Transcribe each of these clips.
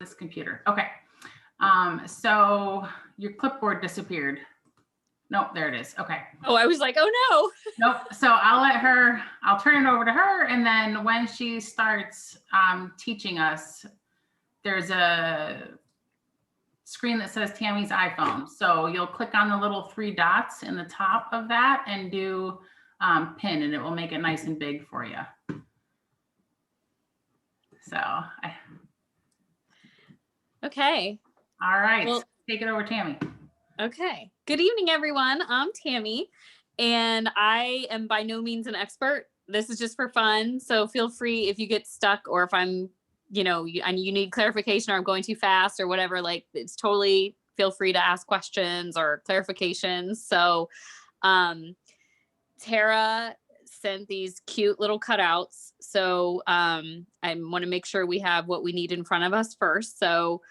this computer. Okay. So your clipboard disappeared. Nope, there it is. Okay. Oh, I was like, oh no. Nope. So I'll turn it over to her. And then when she starts teaching us, there's a screen that says Tammy's iPhone. So you'll click on the little 3 dots in the top of that and do pin, and it will make it nice and big for you. So okay. All right. Well, take it over, Tammy. Okay. Good evening, everyone. I'm Tammy, and I am by no means an expert. This is just for fun. So feel free if you get stuck, or if I'm, and you need clarification, or I'm going too fast or whatever, like it's totally feel free to ask questions or clarifications. So Tara sent these cute little cutouts. So I want to make sure we have what we need in front of us first. So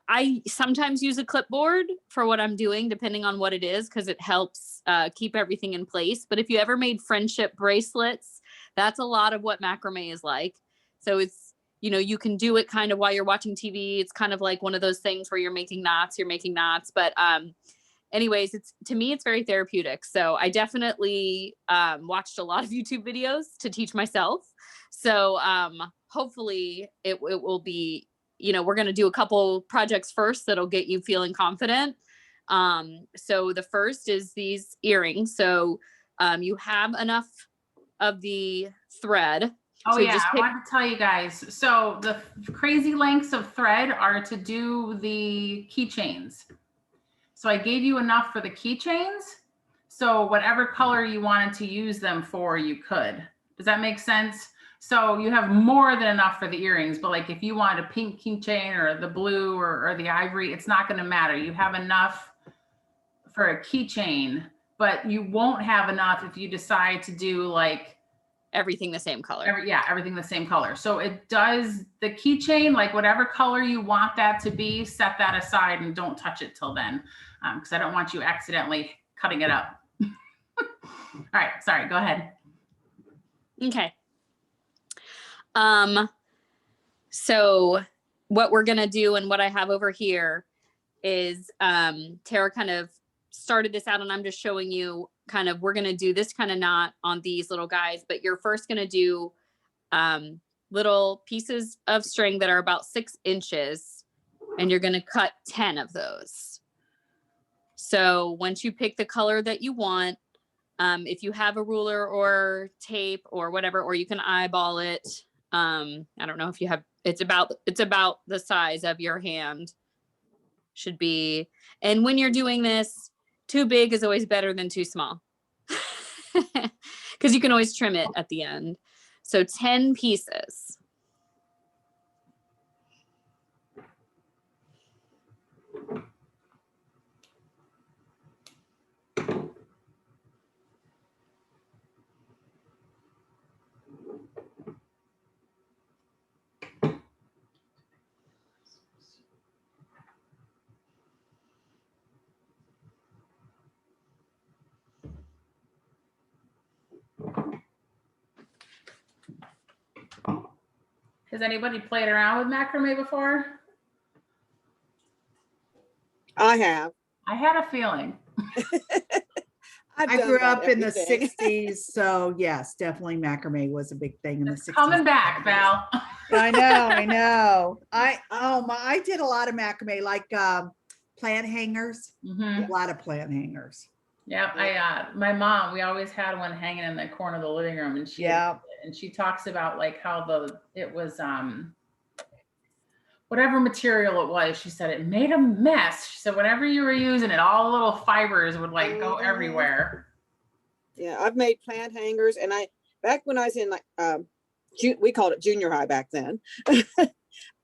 I sometimes use a clipboard for what I'm doing, depending on what it is, because it helps keep everything in place. But if you ever made friendship bracelets, that's a lot of what macrame is like. So it's, you can do it kind of while you're watching TV. It's kind of like one of those things where you're making knots. But anyways, to me, it's very therapeutic. So I definitely watched a lot of YouTube videos to teach myself. So hopefully it will be, we're going to do a couple projects first that'll get you feeling confident. So the first is these earrings. So you have enough of the thread. Oh, so yeah. I want to tell you guys. So the crazy lengths of thread are to do the keychains. So I gave you enough for the keychains. So whatever color you wanted to use them for, you could. Does that make sense? So you have more than enough for the earrings, but like if you wanted a pink keychain or the blue or the ivory, it's not going to matter. You have enough for a keychain, but you won't have enough if you decide to do like everything the same color. Everything the same color. So it does the keychain, like whatever color you want that to be, set that aside and don't touch it till then. Because I don't want you accidentally cutting it up. All right, sorry, go ahead. Okay. So what we're gonna do and what I have over here is Tara kind of started this out, and I'm just showing you kind of, we're gonna do this kind of knot on these little guys, but you're first gonna do little pieces of string that are about 6 inches, and you're gonna cut 10 of those. So once you pick the color that you want, if you have a ruler or tape or whatever, or you can eyeball it. I don't know if you have, it's about the size of your hand should be. And when you're doing this, too big is always better than too small, because you can always trim it at the end. So 10 pieces. Has anybody played around with macrame before? I have. I had a feeling. I grew up in the 60s, so yes, definitely macrame was a big thing in the 60s. Coming back, Val. I know. I did a lot of macrame, like plant hangers. A lot of plant hangers. Yep, my mom, we always had one hanging in the corner of the living room, and she talks about like how it was whatever material it was. She said it made a mess. She said whenever you were using it, all the little fibers would like go everywhere. Yeah, I've made plant hangers, and back when I was in like we called it junior high back then.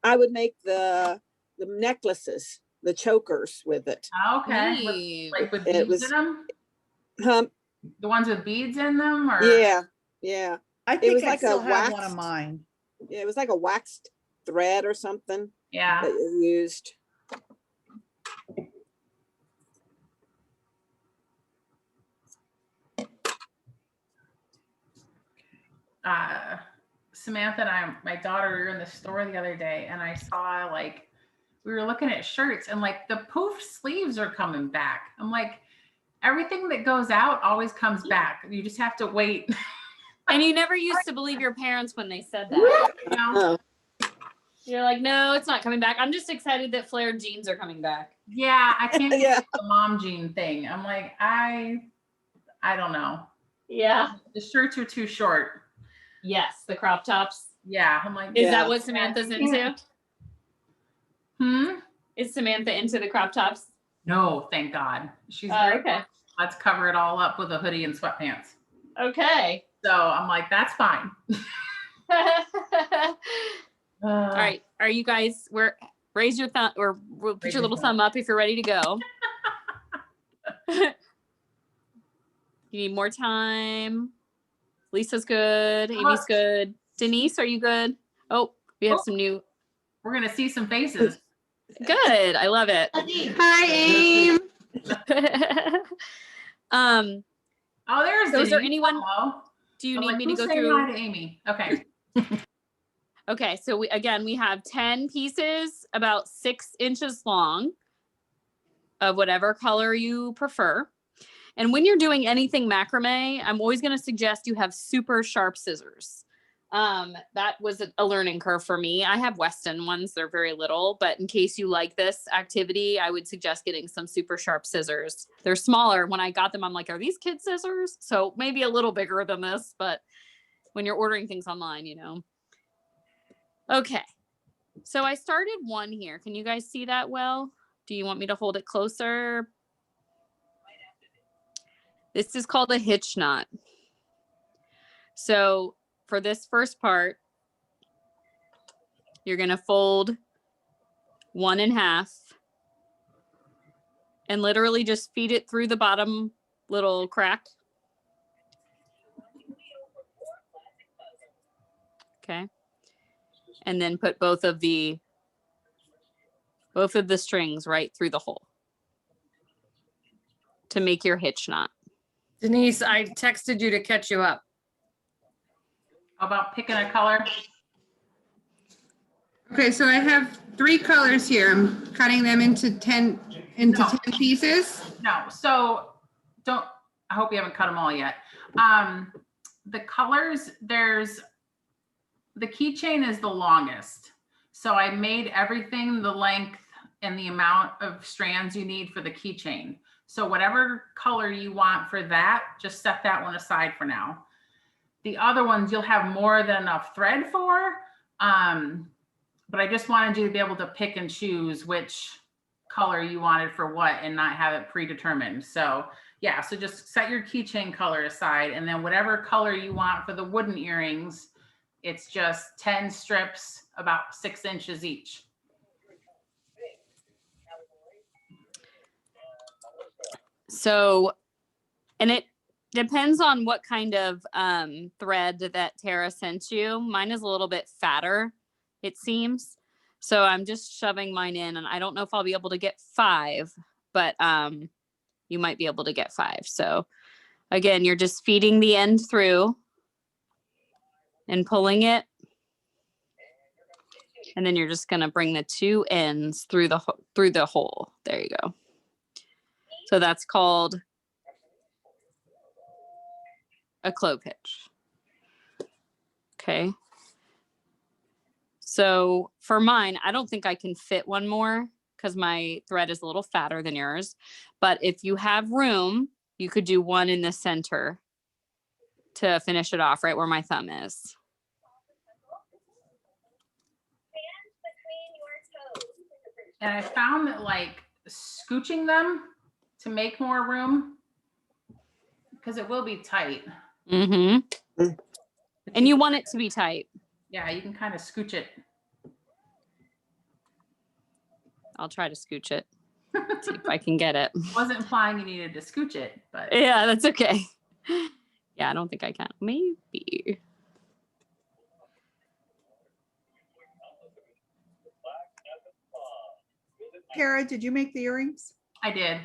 I would make the necklaces, the chokers with it. Okay, like with beads in them. The ones with beads in them, or yeah. I think I still have one of mine. Yeah, it was like a waxed thread or something. Yeah. That you used. Samantha and my daughter, we were in the store the other day, and I saw like, we were looking at shirts and like the poof sleeves are coming back. I'm like, everything that goes out always comes back. You just have to wait. And you never used to believe your parents when they said that. You know? You're like, no, it's not coming back. I'm just excited that flared jeans are coming back. Yeah, I can't get Yeah. the mom jean thing. I'm like, I don't know. Yeah. The shirts are too short. Yes, the crop tops. Yeah, I'm like, Is Yeah. that what Samantha's into? hmm? Is Samantha into the crop tops? No, thank God. She's Oh, very, okay. let's cover it all up with a hoodie and sweatpants. Okay. So I'm like, that's fine. All right. Are you guys, raise your thumb or put Raise your your little thumb. thumb up if you're ready to go. You need more time. Lisa's good. Amy's good. Denise, are you good? Oh, we have some new. We're gonna see some faces. Good. I love it. Hi, Aim. Oh, there's So is there Denise. anyone- Hello. Do you I'm need like, me to who's go saying through? hi to Amy? Okay. Okay, so we have 10 pieces about 6 inches long of whatever color you prefer. And when you're doing anything macrame, I'm always going to suggest you have super sharp scissors. That was a learning curve for me. I have Weston ones, they're very little, but in case you like this activity, I would suggest getting some super sharp scissors. They're smaller. When I got them, I'm like, are these kid scissors? So maybe a little bigger than this, but when you're ordering things online, you know. Okay, so I started one here. Can you guys see that well? Do you want me to hold it closer? This is called a hitch knot. So for this first part, you're gonna fold 1 in half and literally just feed it through the bottom little crack. Okay. And then put both of the strings right through the hole to make your hitch knot. Denise, I texted you to catch you up. How about picking a color? Okay, so I have 3 colors here. I'm cutting them into 10 No. pieces. No. So don't, I hope you haven't cut them all yet. The colors, the keychain is the longest. So I made everything the length and the amount of strands you need for the keychain. So whatever color you want for that, just set that one aside for now. The other ones you'll have more than enough thread for. But I just wanted you to be able to pick and choose which color you wanted for what and not have it predetermined. So yeah, so just set your keychain color aside, and then whatever color you want for the wooden earrings, it's just 10 strips, about 6 inches each. So, and it depends on what kind of thread that Tara sent you. Mine is a little bit fatter, it seems. So I'm just shoving mine in, and I don't know if I'll be able to get 5, but you might be able to get 5. So again, you're just feeding the end through and pulling it. And then you're just going to bring the 2 ends through the hole. There you go. So that's called a clove hitch. Okay. So for mine, I don't think I can fit one more because my thread is a little fatter than yours. But if you have room, you could do one in the center to finish it off right where my thumb is. And I found that like scooching them to make more room, because it will be tight. Mm-hmm. And you want it to be tight. Yeah, you can kind of scooch it. I'll try to scooch it. See if I can get it. Wasn't implying you needed to scooch it, but Yeah, that's okay. Yeah, I don't think I can. Maybe. Tara, did you make the earrings? I did.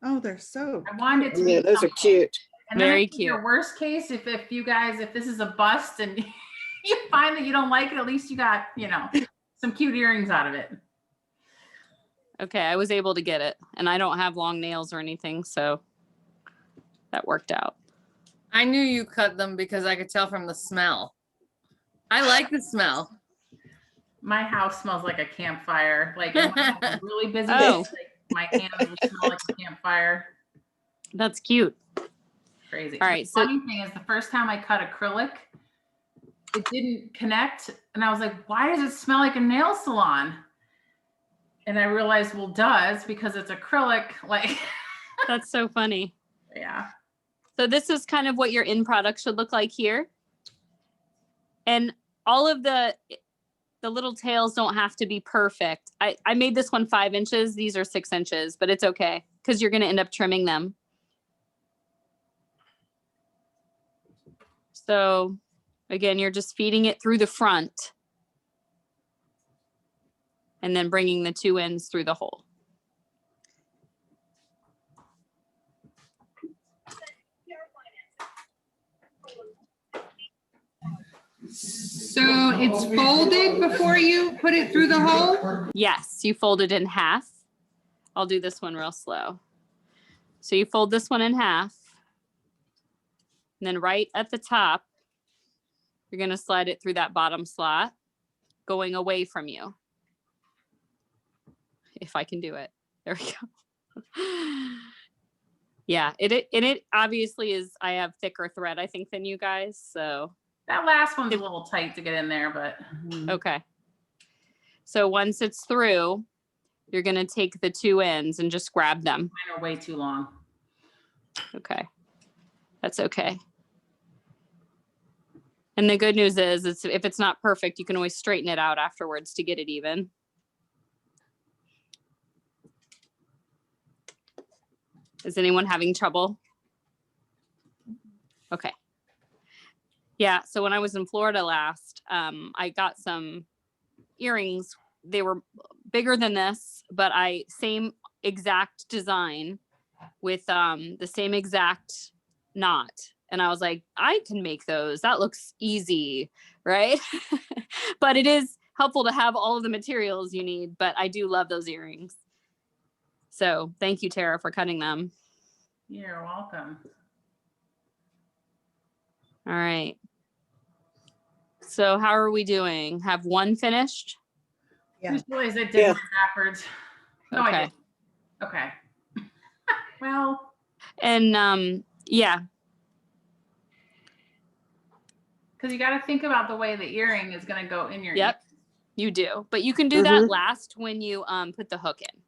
Oh, they're so. I wanted it to Yeah, be those are comfortable. cute. And then Very I think your cute. worst case, if you guys, if this is a bust and you find that you don't like it, at least you got, some cute earrings out of it. Okay, I was able to get it, and I don't have long nails or anything, so that worked out. I knew you cut them because I could tell from the smell. I like the smell. My house smells like a campfire. Like when I have a really busy day, Oh. like, my hands will smell like a campfire. That's cute. Crazy. All right, The so funny thing is the first time I cut acrylic, it didn't connect. And I was like, why does it smell like a nail salon? And I realized, well, does because it's acrylic. Like, that's so funny. yeah. So this is kind of what your end product should look like here. And all of the little tails don't have to be perfect. I made this one 5 inches. These are 6 inches, but it's okay because you're going to end up trimming them. So again, you're just feeding it through the front and then bringing the 2 ends through the hole. So it's folded before you put it through the hole? Yes, you fold it in half. I'll do this one real slow. So you fold this one in half. And then right at the top, you're going to slide it through that bottom slot, going away from you. If I can do it. There we go. Yeah, it obviously is, I have thicker thread, I think, than you guys. So That last one's a little tight to get in there, but. okay. So once it's through, you're going to take the 2 ends and just grab them. Mine are way too long. Okay. That's okay. And the good news is, if it's not perfect, you can always straighten it out afterwards to get it even. Is anyone having trouble? Okay. Yeah, so when I was in Florida last, I got some earrings. They were bigger than this, but same exact design with the same exact knot. And I was like, I can make those. That looks easy, right? But it is helpful to have all of the materials you need, but I do love those earrings. So thank you, Tara, for cutting them. You're welcome. All right. So how are we doing? Have one finished? Yeah. Just realized I did Yeah. mine backwards. No, I Okay. didn't. Okay. Well, And yeah, because you got to think about the way the earring is going to go in your ear. yep, you do. But you can do that last when you put the hook in.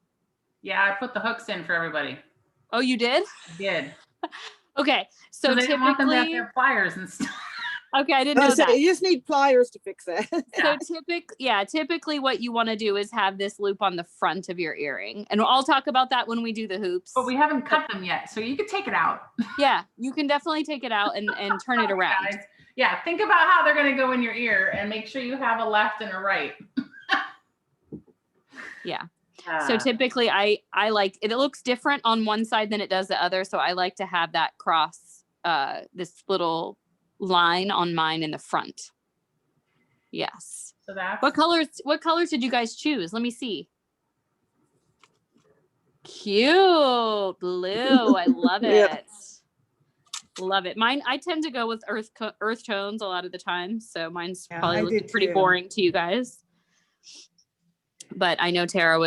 Yeah, I put the hooks in for everybody. Oh, you did? I did. Okay. So they didn't want them to have typically, their pliers and stuff. okay, I didn't know that. You just need pliers to fix that. Yeah. So typically what you want to do is have this loop on the front of your earring. And I'll talk about that when we do the hoops. But we haven't cut them yet, so you could take it out. Yeah, you can definitely take it out and turn it around. Guys. Yeah, think about how they're going to go in your ear and make sure you have a left and a right. Yeah. So typically I like it. It looks different on one side than it does the other. So I like to have that cross, this little line on mine in the front. Yes. So that's What colors did you guys choose? Let me see. Cute blue. I love it. Yeah. Love it. Mine, I tend to go with earth tones a lot of the time. So mine's Yeah, probably I looking do pretty too. boring to you guys. But I know Tara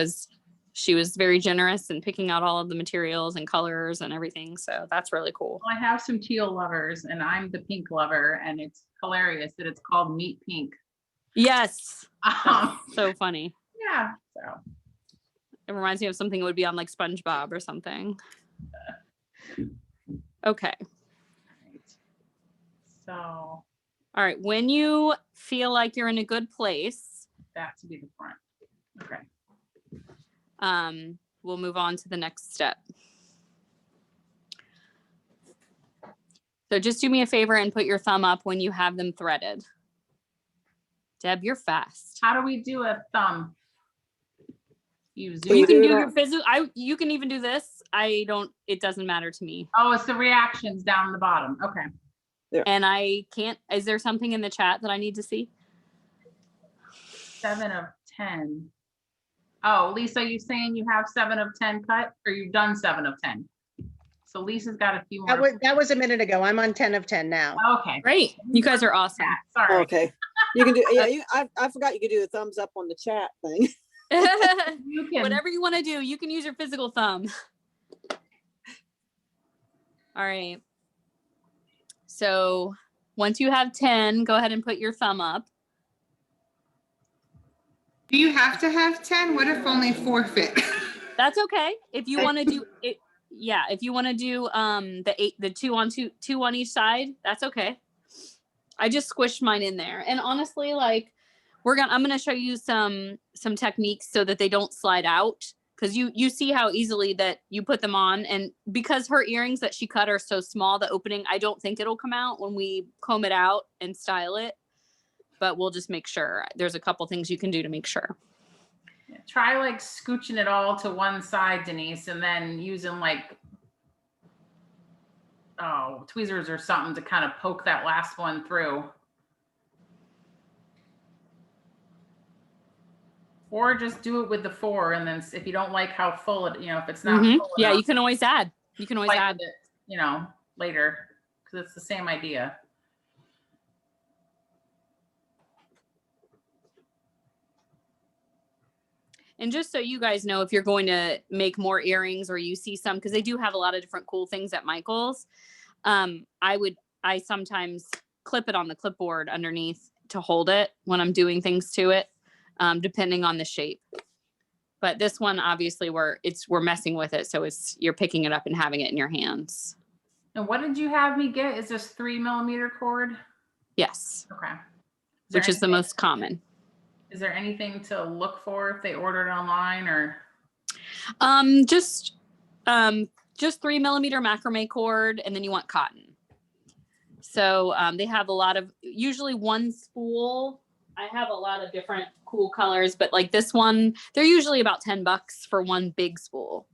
she was very generous in picking out all of the materials and colors and everything. So that's really cool. Well, I have some teal lovers and I'm the pink lover, and it's hilarious that it's called Meat Pink. Yes. Um, So funny. yeah. So It reminds me of something that would be on like SpongeBob or something. Okay. So All right. When you feel like you're in a good place, that to be the front. Okay. we'll move on to the next step. So just do me a favor and put your thumb up when you have them threaded. Deb, you're fast. How do we do a thumb? You Can zoom. You can do do it your on- physical. You can even do this. It doesn't matter to me. Oh, it's the reactions down the bottom. Okay. And I can't, is there something in the chat that I need to see? 7 of 10. Oh, Lisa, you saying you have 7 of 10 cut, or you've done 7 of 10? So Lisa's got a few more. That was a minute ago. I'm on 10 of 10 now. Okay. Great. You guys are awesome. Sorry. Okay. You can do, yeah, I forgot you could do a thumbs up on the chat thing. You can. Whatever you want to do, you can use your physical thumb. All right. So once you have 10, go ahead and put your thumb up. Do you have to have 10? What if only 4 fit? That's okay. If you want to do it, yeah. If you want to do the 2 on each side, that's okay. I just squished mine in there. And honestly, like I'm gonna show you some techniques so that they don't slide out. Because you see how easily that you put them on, and because her earrings that she cut are so small, the opening, I don't think it'll come out when we comb it out and style it, but we'll just make sure. There's a couple things you can do to make sure. Yeah, try like scooching it all to one side, Denise, and then using like, tweezers or something to kind of poke that last one through. Or just do it with the 4, and then if you don't like how full it, if it's not full Yeah, enough, you can always add. You can always fight add with it, later, because it's the same idea. And just so you guys know, if you're going to make more earrings or you see some, because they do have a lot of different cool things at Michael's, I sometimes clip it on the clipboard underneath to hold it when I'm doing things to it, depending on the shape. But this one, obviously, we're messing with it, so you're picking it up and having it in your hands. And what did you have me get? Is this 3mm cord? Yes. Okay. Which is the most common. Is there anything to look for if they order it online, or? Just 3mm macrame cord, and then you want cotton. So they have a lot of, usually one spool. I have a lot of different cool colors, but like this one, they're usually about $10 for one big spool.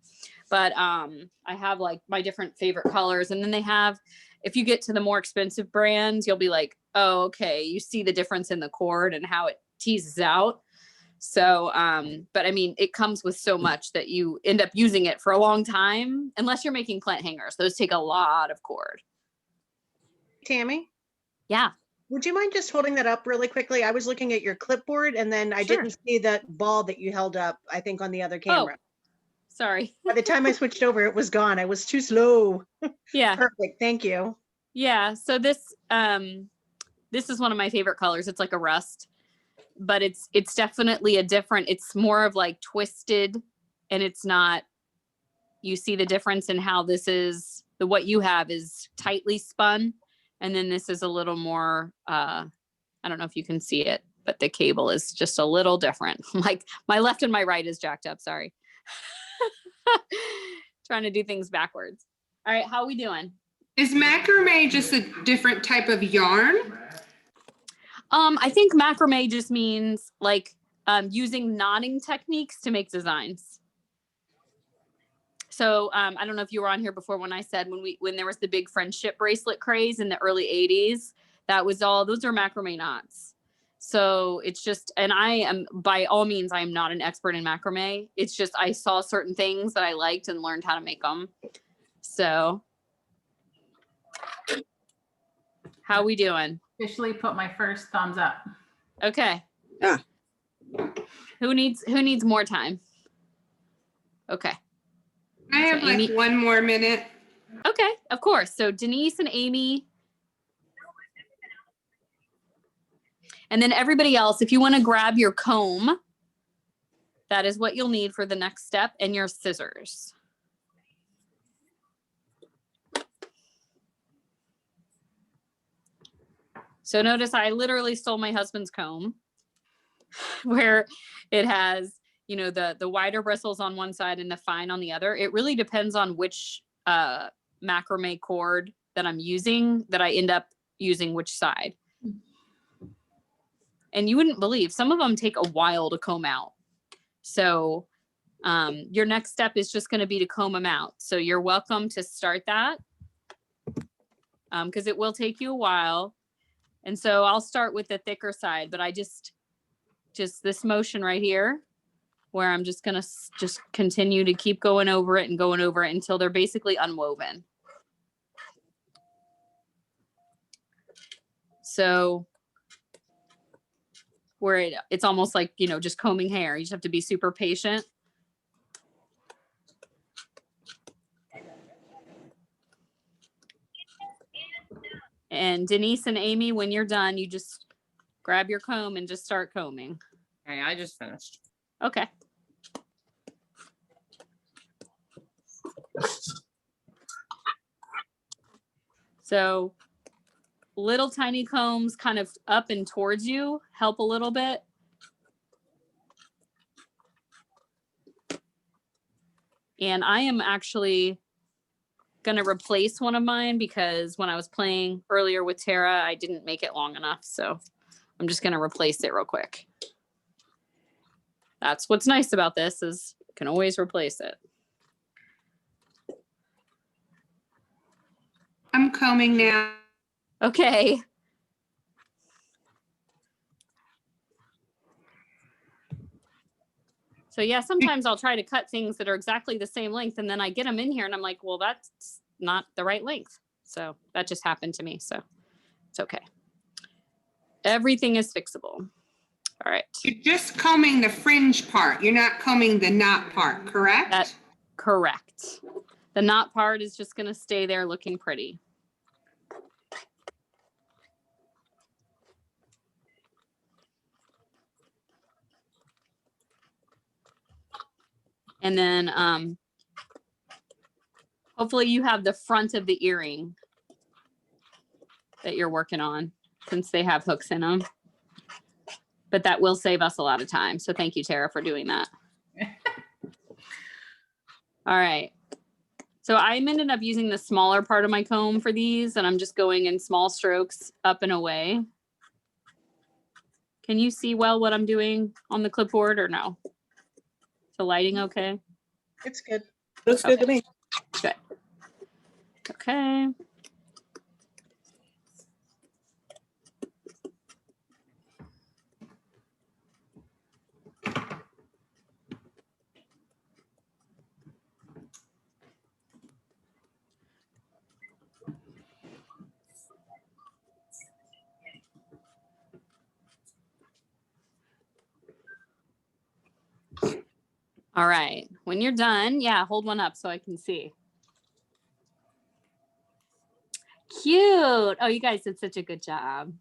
But I have like my different favorite colors. And then they have, if you get to the more expensive brands, you'll be like, oh, okay, you see the difference in the cord and how it teases out. So, but I mean, it comes with so much that you end up using it for a long time, unless you're making plant hangers. Those take a lot of cord. Tammy? Yeah. Would you mind just holding that up really quickly? I was looking at your clipboard and then I didn't see that ball that you held up, I think, on the other camera. Oh, sorry. By the time I switched over, it was gone. I was too slow. Yeah. Perfect. Thank you. Yeah. So this is one of my favorite colors. It's like a rust, but it's definitely it's more of like twisted, and it's not, you see the difference in how this is, what you have is tightly spun. And then this is a little more, I don't know if you can see it, but the cable is just a little different. Like my left and my right is jacked up. Sorry. Trying to do things backwards. All right. How are we doing? Is macrame just a different type of yarn? I think macrame just means like using knotting techniques to make designs. So I don't know if you were on here before when I said when there was the big friendship bracelet craze in the early 80s, those are macrame knots. So it's just, and I am, by all means, I am not an expert in macrame. It's just, I saw certain things that I liked and learned how to make them. So how we doing? Officially put my first thumbs up. Okay. Yeah. Who needs more time? Okay. I have Amy, like 1 more minute. Okay, of course. So Denise and Amy. And then everybody else, if you want to grab your comb, that is what you'll need for the next step, and your scissors. So notice I literally stole my husband's comb where it has, the wider bristles on one side and the fine on the other. It really depends on which macrame cord that I'm using, that I end up using which side. And you wouldn't believe, some of them take a while to comb out. So your next step is just going to be to comb them out. So you're welcome to start that. because it will take you a while. And so I'll start with the thicker side, but I just this motion right here where I'm just going to just continue to keep going over it and going over it until they're basically unwoven. So where it's almost like, you know, just combing hair. You just have to be super patient. And Denise and Amy, when you're done, you just grab your comb and just start combing. Okay, I just finished. Okay. So little tiny combs kind of up and towards you help a little bit. And I am actually going to replace one of mine because when I was playing earlier with Tara, I didn't make it long enough. So I'm just going to replace it real quick. That's what's nice about this is you can always replace it. I'm combing now. Okay. So yeah, sometimes I'll try to cut things that are exactly the same length and then I get them in here and I'm like, well, that's not the right length. So that just happened to me. So it's okay. Everything is fixable. All right. You're just combing the fringe part. You're not combing the knot part, correct? That's correct. The knot part is just going to stay there looking pretty. And then hopefully you have the front of the earring that you're working on since they have hooks in them. But that will save us a lot of time. So thank you, Tara, for doing that. All right. So I ended up using the smaller part of my comb for these, and I'm just going in small strokes up and away. Can you see well what I'm doing on the clipboard or no? Is the lighting okay? It's good. Looks good to me. Good. Okay. All right. When you're done, yeah, hold one up so I can see. Cute. Oh, you guys did such a good job.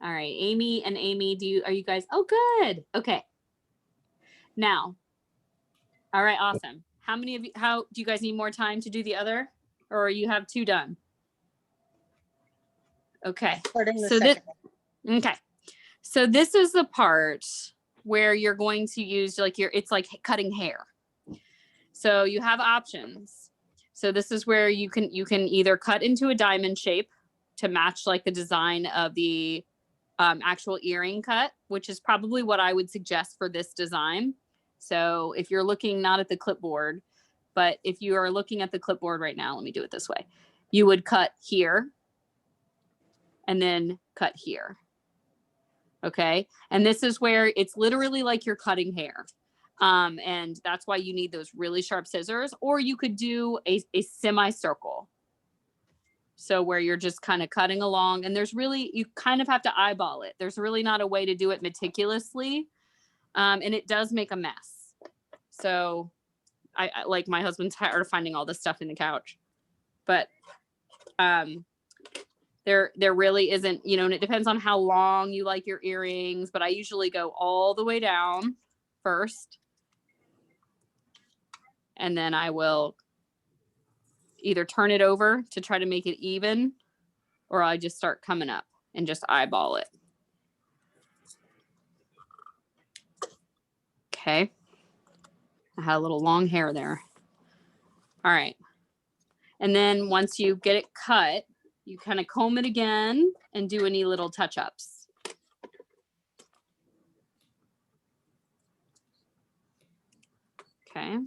All right, Amy and Amy, are you guys, oh, good. Okay. Now, all right, awesome. How many of you, do you guys need more time to do the other or you have two done? Okay. So this is the part where you're going to use it's like cutting hair. So you have options. So this is where you can either cut into a diamond shape to match like the design of the actual earring cut, which is probably what I would suggest for this design. So if you're looking not at the clipboard, but if you are looking at the clipboard right now, let me do it this way. You would cut here and then cut here. Okay. And this is where it's literally like you're cutting hair. And that's why you need those really sharp scissors, or you could do a semicircle. So where you're just kind of cutting along and you kind of have to eyeball it. There's really not a way to do it meticulously. And it does make a mess. So I like my husband's tired of finding all this stuff in the couch, but, there really isn't, and it depends on how long you like your earrings, but I usually go all the way down first. And then I will either turn it over to try to make it even, or I just start coming up and just eyeball it. Okay. I had a little long hair there. All right. And then once you get it cut, you kind of comb it again and do any little touch-ups. Okay.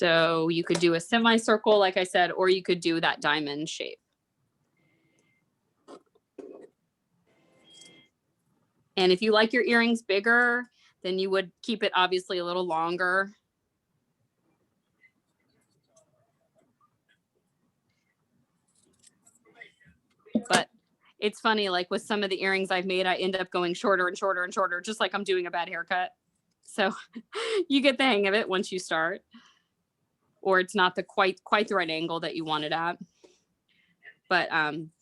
So you could do a semicircle, like I said, or you could do that diamond shape. And if you like your earrings bigger, then you would keep it obviously a little longer. But it's funny, like with some of the earrings I've made, I end up going shorter and shorter and shorter, just like I'm doing a bad haircut. So you get the hang of it once you start, or it's not the quite the right angle that you want it at. But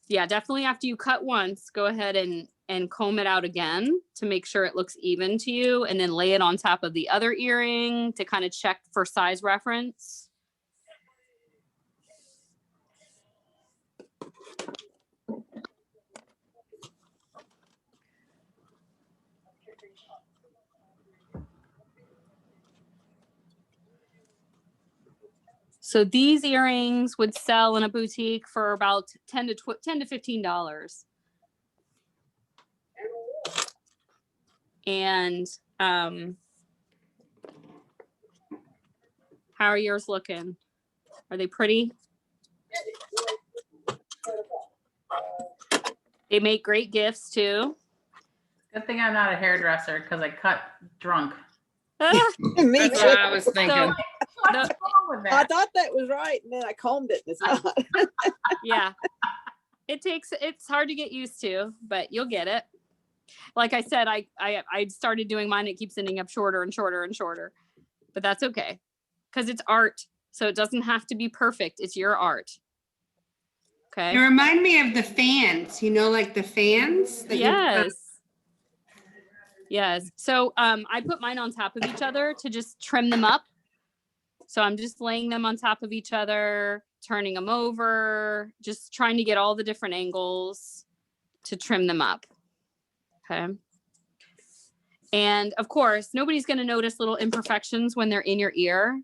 yeah, definitely after you cut once, go ahead and comb it out again to make sure it looks even to you, and then lay it on top of the other earring to kind of check for size reference. So these earrings would sell in a boutique for about $10 to $15. And how are yours looking? Are they pretty? They make great gifts too. Good thing I'm not a hairdresser because I cut drunk. Me That's too. what I was thinking. So, What's wrong with I that? thought that was right, and then I combed it, and it's not. yeah, it's hard to get used to, but you'll get it. Like I said, I started doing mine. It keeps ending up shorter and shorter and shorter, but that's okay because it's art. So it doesn't have to be perfect. It's your art. You Okay. remind me of the fans, like the fans that Yes. Yes. So I put mine on top of each other to just trim them up. So I'm just laying them on top of each other, turning them over, just trying to get all the different angles to trim them up. Okay. And of course, nobody's going to notice little imperfections when they're in your ear.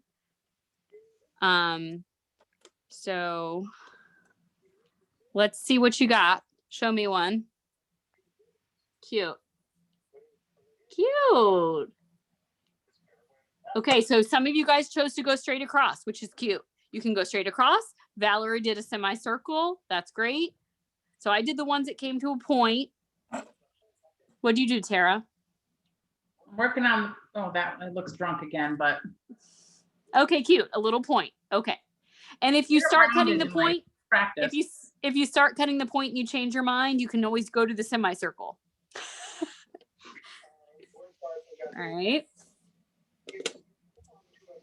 So let's see what you got. Show me one. Cute. Cute. Okay, so some of you guys chose to go straight across, which is cute. You can go straight across. Valerie did a semicircle. That's great. So I did the ones that came to a point. What'd you do, Tara? I'm working on, oh, that it looks drunk again, but Okay, cute. A little point. Okay. And if you They're start cutting rounded the in my point, practice. if you start cutting the point and you change your mind, you can always go to the semicircle. All right.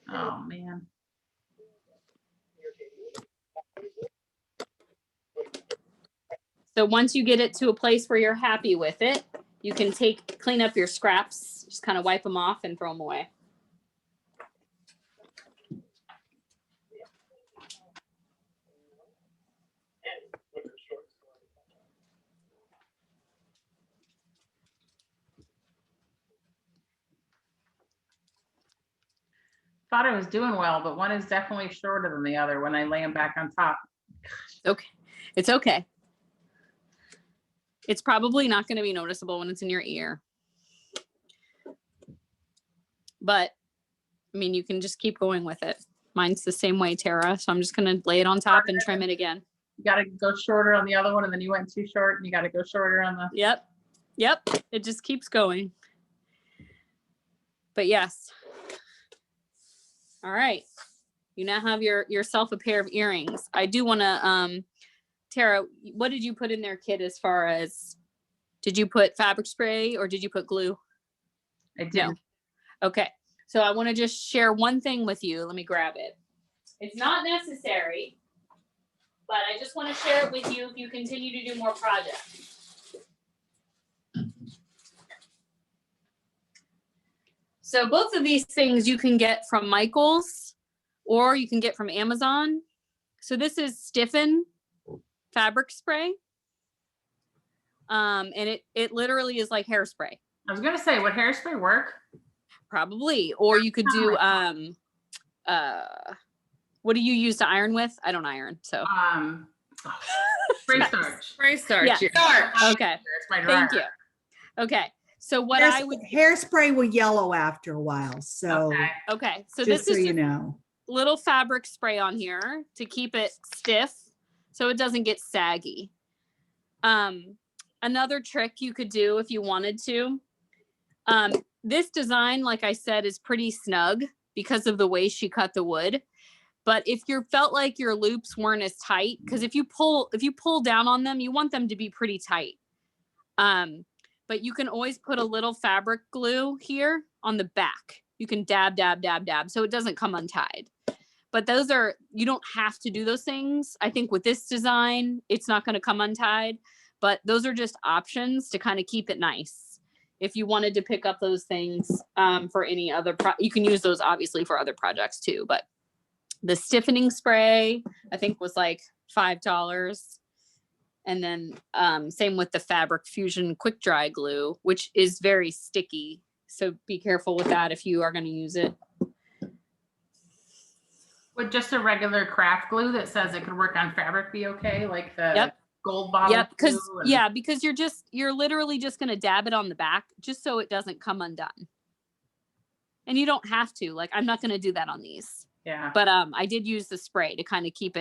Oh man. So once you get it to a place where you're happy with it, you can clean up your scraps, just kind of wipe them off and throw them away. Thought I was doing well, but one is definitely shorter than the other when I lay them back on top. Okay. It's okay. It's probably not going to be noticeable when it's in your ear. But I mean, you can just keep going with it. Mine's the same way, Tara. So I'm just going to lay it on top and trim it again. You got to go shorter on the other one, and then you went too short, and you got to go shorter on the. Yep. Yep. It just keeps going. But yes. All right. You now have yourself a pair of earrings. I do want to, Tara, what did you put in there, kid, as far as, did you put fabric spray or did you put glue? I did. No. Okay. So I want to just share one thing with you. Let me grab it. It's not necessary, but I just want to share it with you if you continue to do more projects. So both of these things you can get from Michael's or you can get from Amazon. So this is Stiffen fabric spray. And it literally is like hairspray. I was gonna say, would hairspray work? Probably. Or you could do what do you use to iron with? I don't iron, so Spray starch. Spray starch. Yeah. Yeah. okay. It's my Thank dryer. you. Okay. So what I would Hairspray will yellow after a while. So Okay. okay. So just this is so you know. little fabric spray on here to keep it stiff so it doesn't get saggy. Another trick you could do if you wanted to, this design, like I said, is pretty snug because of the way she cut the wood. But if you felt like your loops weren't as tight, because if you pull down on them, you want them to be pretty tight. But you can always put a little fabric glue here on the back. You can dab, dab, dab, dab, so it doesn't come untied. But those are, you don't have to do those things. I think with this design, it's not going to come untied, but those are just options to kind of keep it nice. If you wanted to pick up those things for any other, you can use those obviously for other projects too. But the stiffening spray, I think was like $5. And then same with the Fabric Fusion Quick Dry Glue, which is very sticky. So be careful with that if you are going to use it. Would just a regular craft glue that says it could work on fabric be okay? Like the gold bottle? Yep, because you're literally just going to dab it on the back just so it doesn't come undone. And you don't have to, like, I'm not going to do that on these. Yeah. But I did use the spray to kind of keep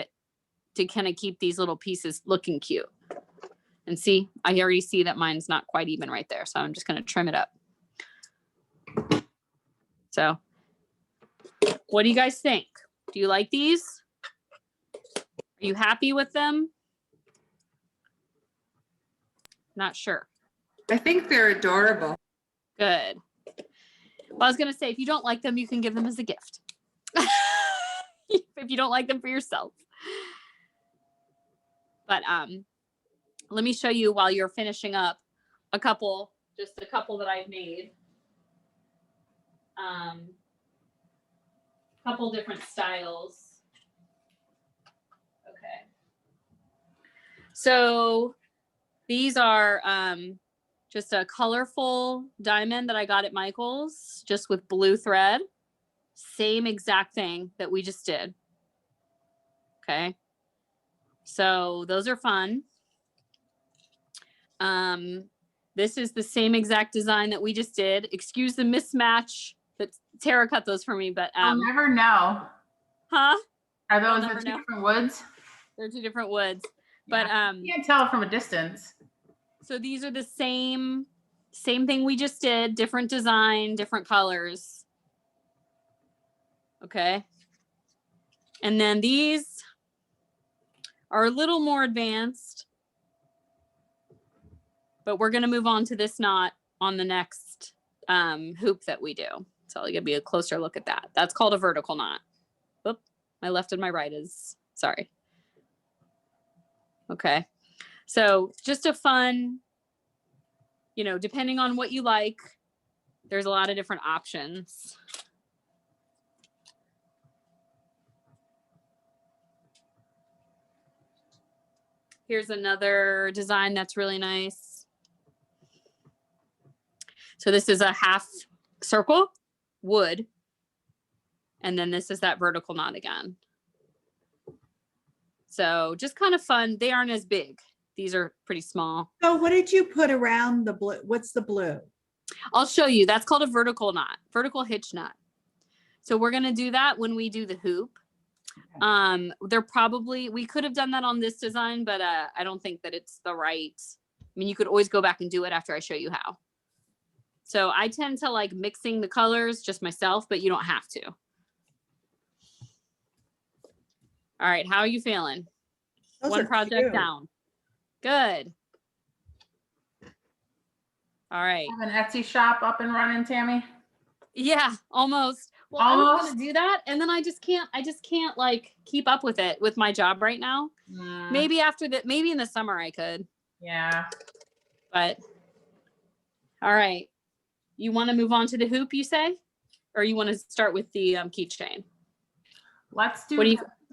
these little pieces looking cute. And see, I already see that mine's not quite even right there. So I'm just going to trim it up. So what do you guys think? Do you like these? Are you happy with them? Not sure. I think they're adorable. Good. Well, I was going to say, if you don't like them, you can give them as a gift. If you don't like them for yourself. But let me show you while you're finishing up just a couple that I've made. Couple different styles. Okay. So these are just a colorful diamond that I got at Michael's, just with blue thread. Same exact thing that we just did. Okay. So those are fun. This is the same exact design that we just did. Excuse the mismatch. That Tara cut those for me, but I'll never know. Huh? Are those the two different woods? They're two different woods. Yeah. But you can't tell from a distance. So these are the same thing we just did, different design, different colors. Okay. And then these are a little more advanced, but we're going to move on to this knot on the next hoop that we do. So I'll give you a closer look at that. That's called a vertical knot. Oop, my left and my right is, sorry. Okay. So just a fun, depending on what you like, there's a lot of different options. Here's another design that's really nice. So this is a half circle wood. And then this is that vertical knot again. So just kind of fun. They aren't as big. These are pretty small. So what did you put around the blue? What's the blue? I'll show you. That's called a vertical knot, vertical hitch knot. So we're going to do that when we do the hoop. We could have done that on this design, but I don't think that it's the right. I mean, you could always go back and do it after I show you how. So I tend to like mixing the colors just myself, but you don't have to. All right. How are you feeling? Those One are project cute. down. Good. All right. Have an Etsy shop up and running, Tammy? Yeah, almost. Well, I was going to do that. And then I just can't like keep up with it with my job right now. Maybe after that, maybe in the summer I could. Yeah. But all right. You want to move on to the hoop, you say? Or you want to start with the keychain? Let's do,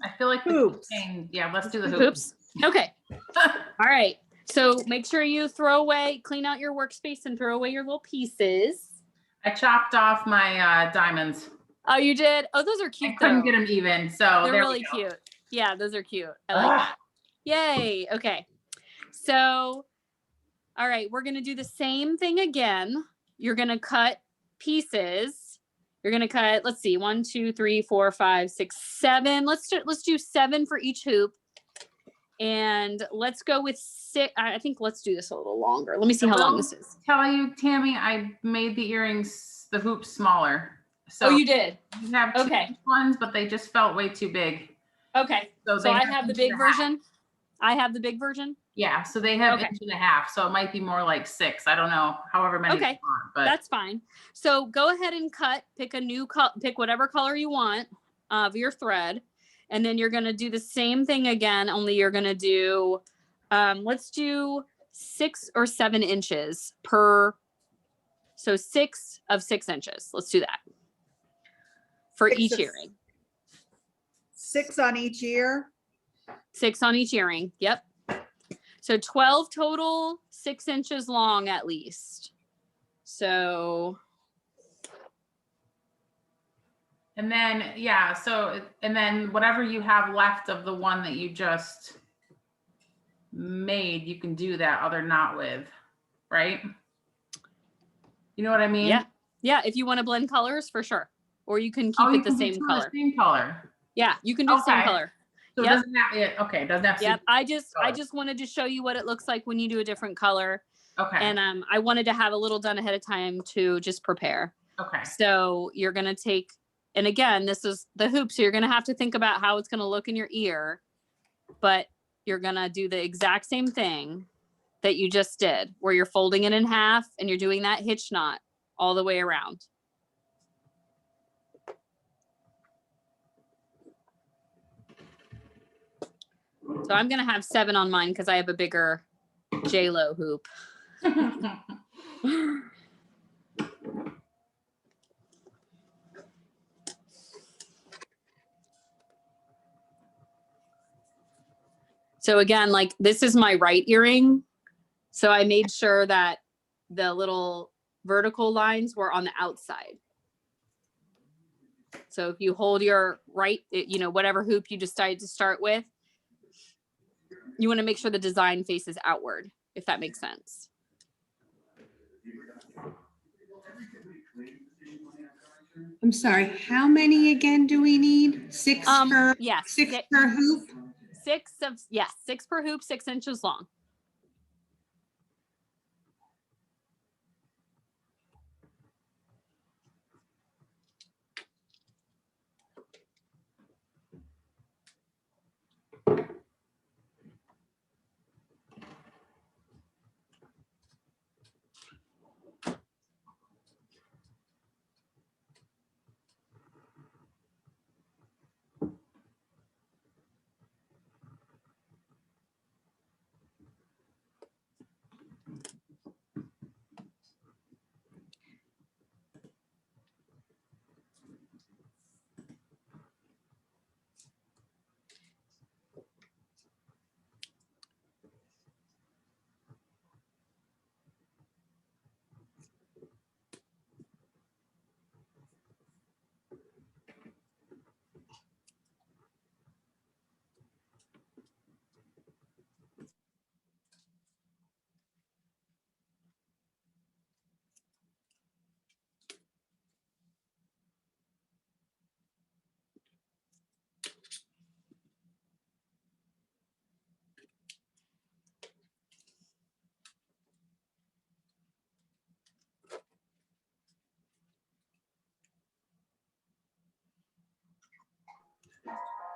I feel like hoops. The keychain, yeah, let's do the Hoops. Okay. All right. So make sure you clean out your workspace and throw away your little pieces. I chopped off my diamonds. Oh, you did? Oh, those are cute. I couldn't get them even, so they're really cute. Yeah, those are cute. I like that. Yay. Okay. So, all right, we're going to do the same thing again. You're going to cut pieces You're gonna cut, let's see, 1, 2, 3, 4, 5, 6, 7. Let's do 7 for each hoop. And let's go with 6. I think let's do this a little longer. Let me see how long this is. Tell you, Tammy, I made the earrings, the hoops smaller. So Oh, you did? you have 2 Okay. ones, but they just felt way too big. Okay. So So they I have the 1.5 big inches. version. I have the big version. Yeah, so they have Okay. 1.5 inches, so it might be more like 6. I don't know, however many Okay. you want, but That's fine. So go ahead and cut, pick a new pick whatever color you want of your thread. And then you're going to do the same thing again, only you're going to do, let's do 6 or 7 inches per. So 6 of 6 inches. Let's do that for 6 each of- earring. 6 on each ear. 6 on each earring. Yep. So 12 total, 6 inches long at least. So. and then yeah, so and then whatever you have left of the one that you just made, you can do that other knot with, right? You know what I mean? Yeah. Yeah. If you want to blend colors, for sure. Or you can keep Oh, you it the can do same 2 of color. the same color. Yeah, you can do the same Okay. color. So Yep. it doesn't have it doesn't have to Yep. be I color. just wanted to show you what it looks like when you do a different color. Okay. And I wanted to have a little done ahead of time to just prepare. Okay. So you're gonna take, and again, this is the hoop, so you're gonna have to think about how it's gonna look in your ear, but you're gonna do the exact same thing that you just did, where you're folding it in half and you're doing that hitch knot all the way around. So I'm gonna have 7 on mine because I have a bigger J-Lo hoop. So again, like this is my right earring. So I made sure that the little vertical lines were on the outside. So if you hold your right, you know, whatever hoop you decide to start with, you want to make sure the design faces outward, if that makes sense. I'm sorry, how many again do we need? 6 per, Yes. 6 per hoop? 6 per hoop, 6 inches long.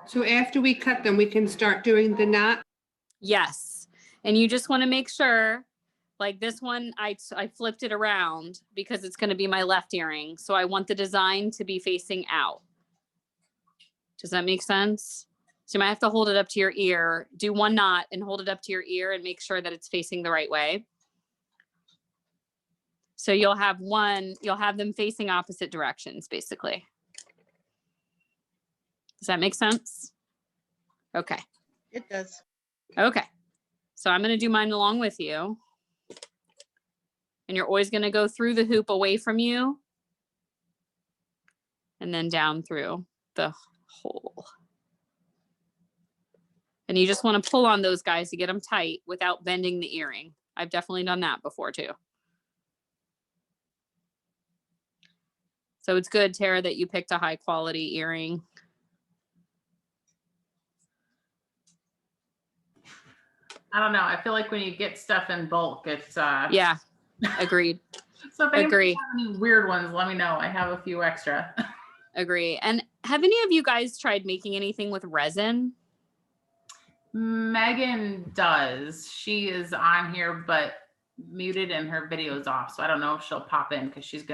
So after we cut them, we can start doing the knot? Yes. And you just want to make sure, like this one, I flipped it around because it's going to be my left earring. So I want the design to be facing out. Does that make sense? So you might have to hold it up to your ear, do one knot and hold it up to your ear and make sure that it's facing the right way. So you'll have them facing opposite directions, basically. Does that make sense? Okay. It does. Okay. So I'm going to do mine along with you. And you're always going to go through the hoop away from you and then down through the hole. And you just want to pull on those guys to get them tight without bending the earring. I've definitely done that before too. So it's good, Tara, that you picked a high quality earring. I don't know. I feel like when you get stuff in bulk, it's Yeah, agreed. So if anybody Agree. has any weird ones, let me know. I have a few extra. Agree. And have any of you guys tried making anything with resin? Megan does. She is on here, but muted and her video's off. So I don't know if she'll pop in because she's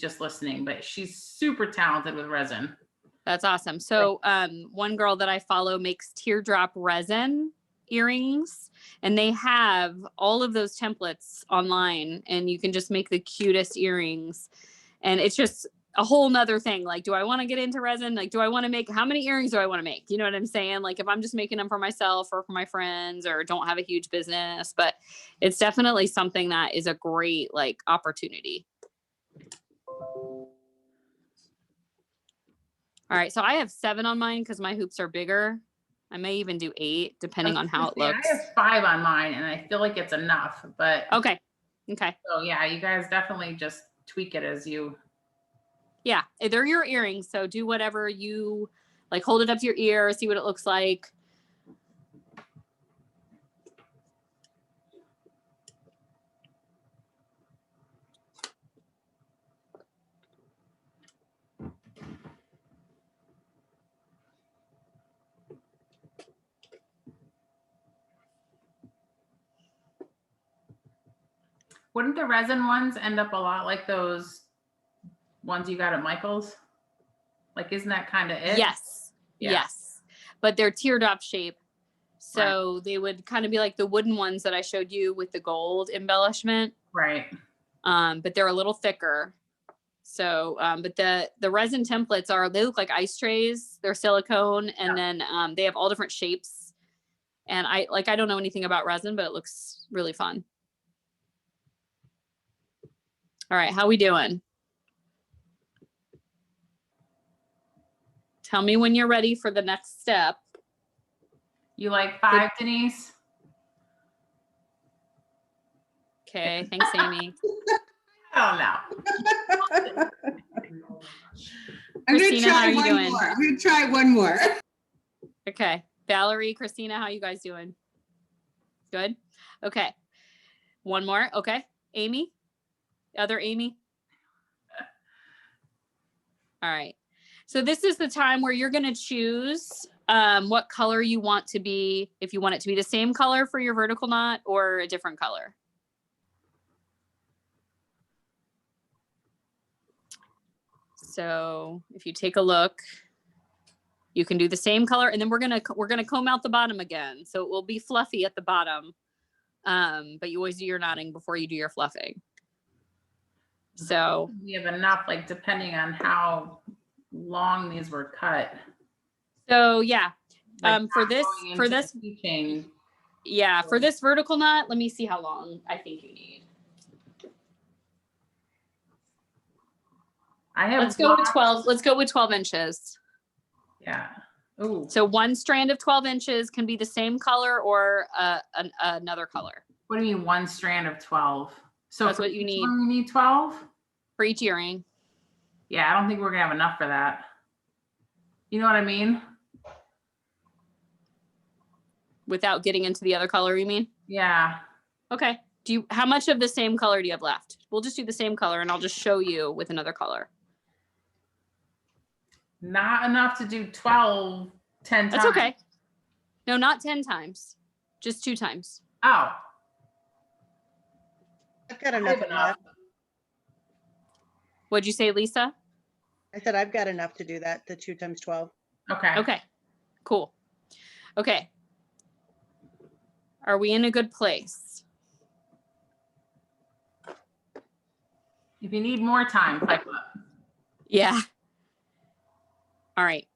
just listening, but she's super talented with resin. That's awesome. So one girl that I follow makes teardrop resin earrings, and they have all of those templates online, and you can just make the cutest earrings. And it's just a whole nother thing. Like, do I want to get into resin? Like, do I want to make, how many earrings do I want to make? You know what I'm saying? Like, if I'm just making them for myself or for my friends or don't have a huge business, but it's definitely something that is a great like opportunity. All right, so I have 7 on mine because my hoops are bigger. I may even do 8, depending on how it looks. I have 5 on mine, and I feel like it's enough. But Okay. So yeah, you guys definitely just tweak it as you. Yeah, they're your earrings, so do whatever you like. Hold it up to your ear, see what it looks like. Wouldn't the resin ones end up a lot like those ones you got at Michael's? Like, isn't that kind of it? Yes. Yeah. Yes. But they're teardrop shape. So they would kind of be like the wooden ones that I showed you with the gold embellishment. Right. But they're a little thicker. So, but the resin templates they look like ice trays. They're silicone, and then they have all different shapes. And I don't know anything about resin, but it looks really fun. All right, how we doing? Tell me when you're ready for the next step. You like 5, Denise? Okay, thanks, Amy. I don't know. I'm gonna Christina, how try are you one doing? more. I'm gonna try one more. Okay, Valerie, Christina, how you guys doing? Good. Okay, one more. Okay, Amy, other Amy. All right. So this is the time where you're going to choose what color you want to be, if you want it to be the same color for your vertical knot or a different color. So if you take a look, you can do the same color, and then we're gonna comb out the bottom again. So it will be fluffy at the bottom, but you always do your knotting before you do your fluffing. So we have enough, like depending on how long these were cut. So yeah, Like for this keychain. Yeah, for this vertical knot, let me see how long I think you need. Let's go with 12. Let's go with 12 inches. Yeah. Ooh. So one strand of 12 inches can be the same color or another color. What do you mean one strand of 12? So that's what you need. You need 12? For each earring. Yeah, I don't think we're gonna have enough for that. You know what I mean? Without getting into the other color, you mean? Yeah. Okay. How much of the same color do you have left? We'll just do the same color, and I'll just show you with another color. Not enough to do 10 times. That's okay. No, not 10 times. Just 2 times. Oh. I've got enough of that. What'd you say, Lisa? I said I've got enough to do that, the 2 times 12. Okay. Okay, cool. Okay. Are we in a good place? If you need more time, pipe up. Yeah. All right.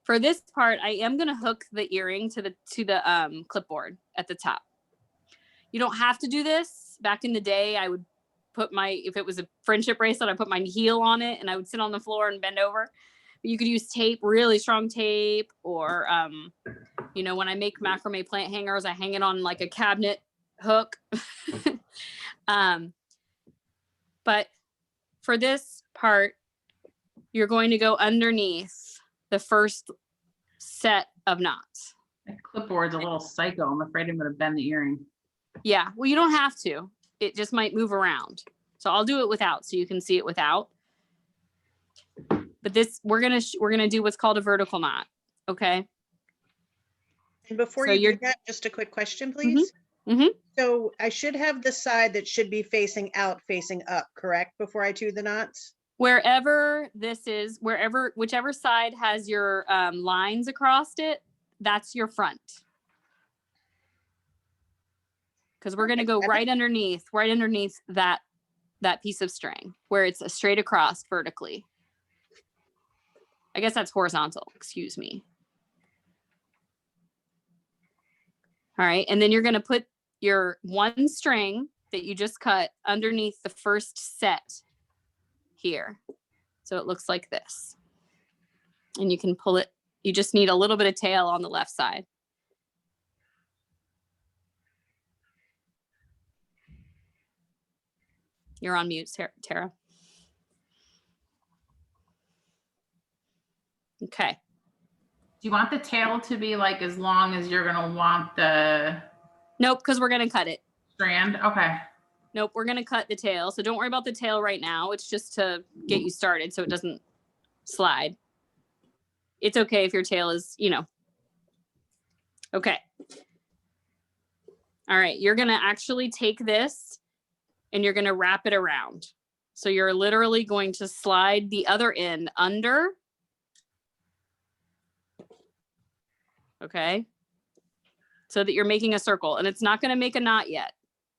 For this part, I am going to hook the earring to the clipboard at the top. You don't have to do this. Back in the day, I would put if it was a friendship bracelet, I put my heel on it and I would sit on the floor and bend over. But you could use tape, really strong tape, or, you know, when I make macrame plant hangers, I hang it on like a cabinet hook. But for this part, you're going to go underneath the first set of knots. That clipboard's a little psycho. I'm afraid I'm going to bend the earring. Yeah, well, you don't have to. It just might move around. So I'll do it without so you can see it without. But this, we're gonna do what's called a vertical knot, okay? And before So you you're- do that, just a quick question, please. mhm. So I should have the side that should be facing out, facing up, correct? Before I do the knots? Wherever this is, whichever side has your lines across it, that's your front. Because we're gonna go right underneath that piece of string where it's a straight across vertically. I guess that's horizontal, excuse me. All right, and then you're gonna put your one string that you just cut underneath the first set here. So it looks like this. And you can pull it, you just need a little bit of tail on the left side. You're on mute, Tara. Okay. Do you want the tail to be like as long as you're gonna want the Nope, because we're gonna cut it. strand? Okay. Nope, we're gonna cut the tail. So don't worry about the tail right now. It's just to get you started so it doesn't slide. It's okay if your tail is, okay. All right, you're gonna actually take this and you're gonna wrap it around. So you're literally going to slide the other end under. Okay. So that you're making a circle, and it's not gonna make a knot yet.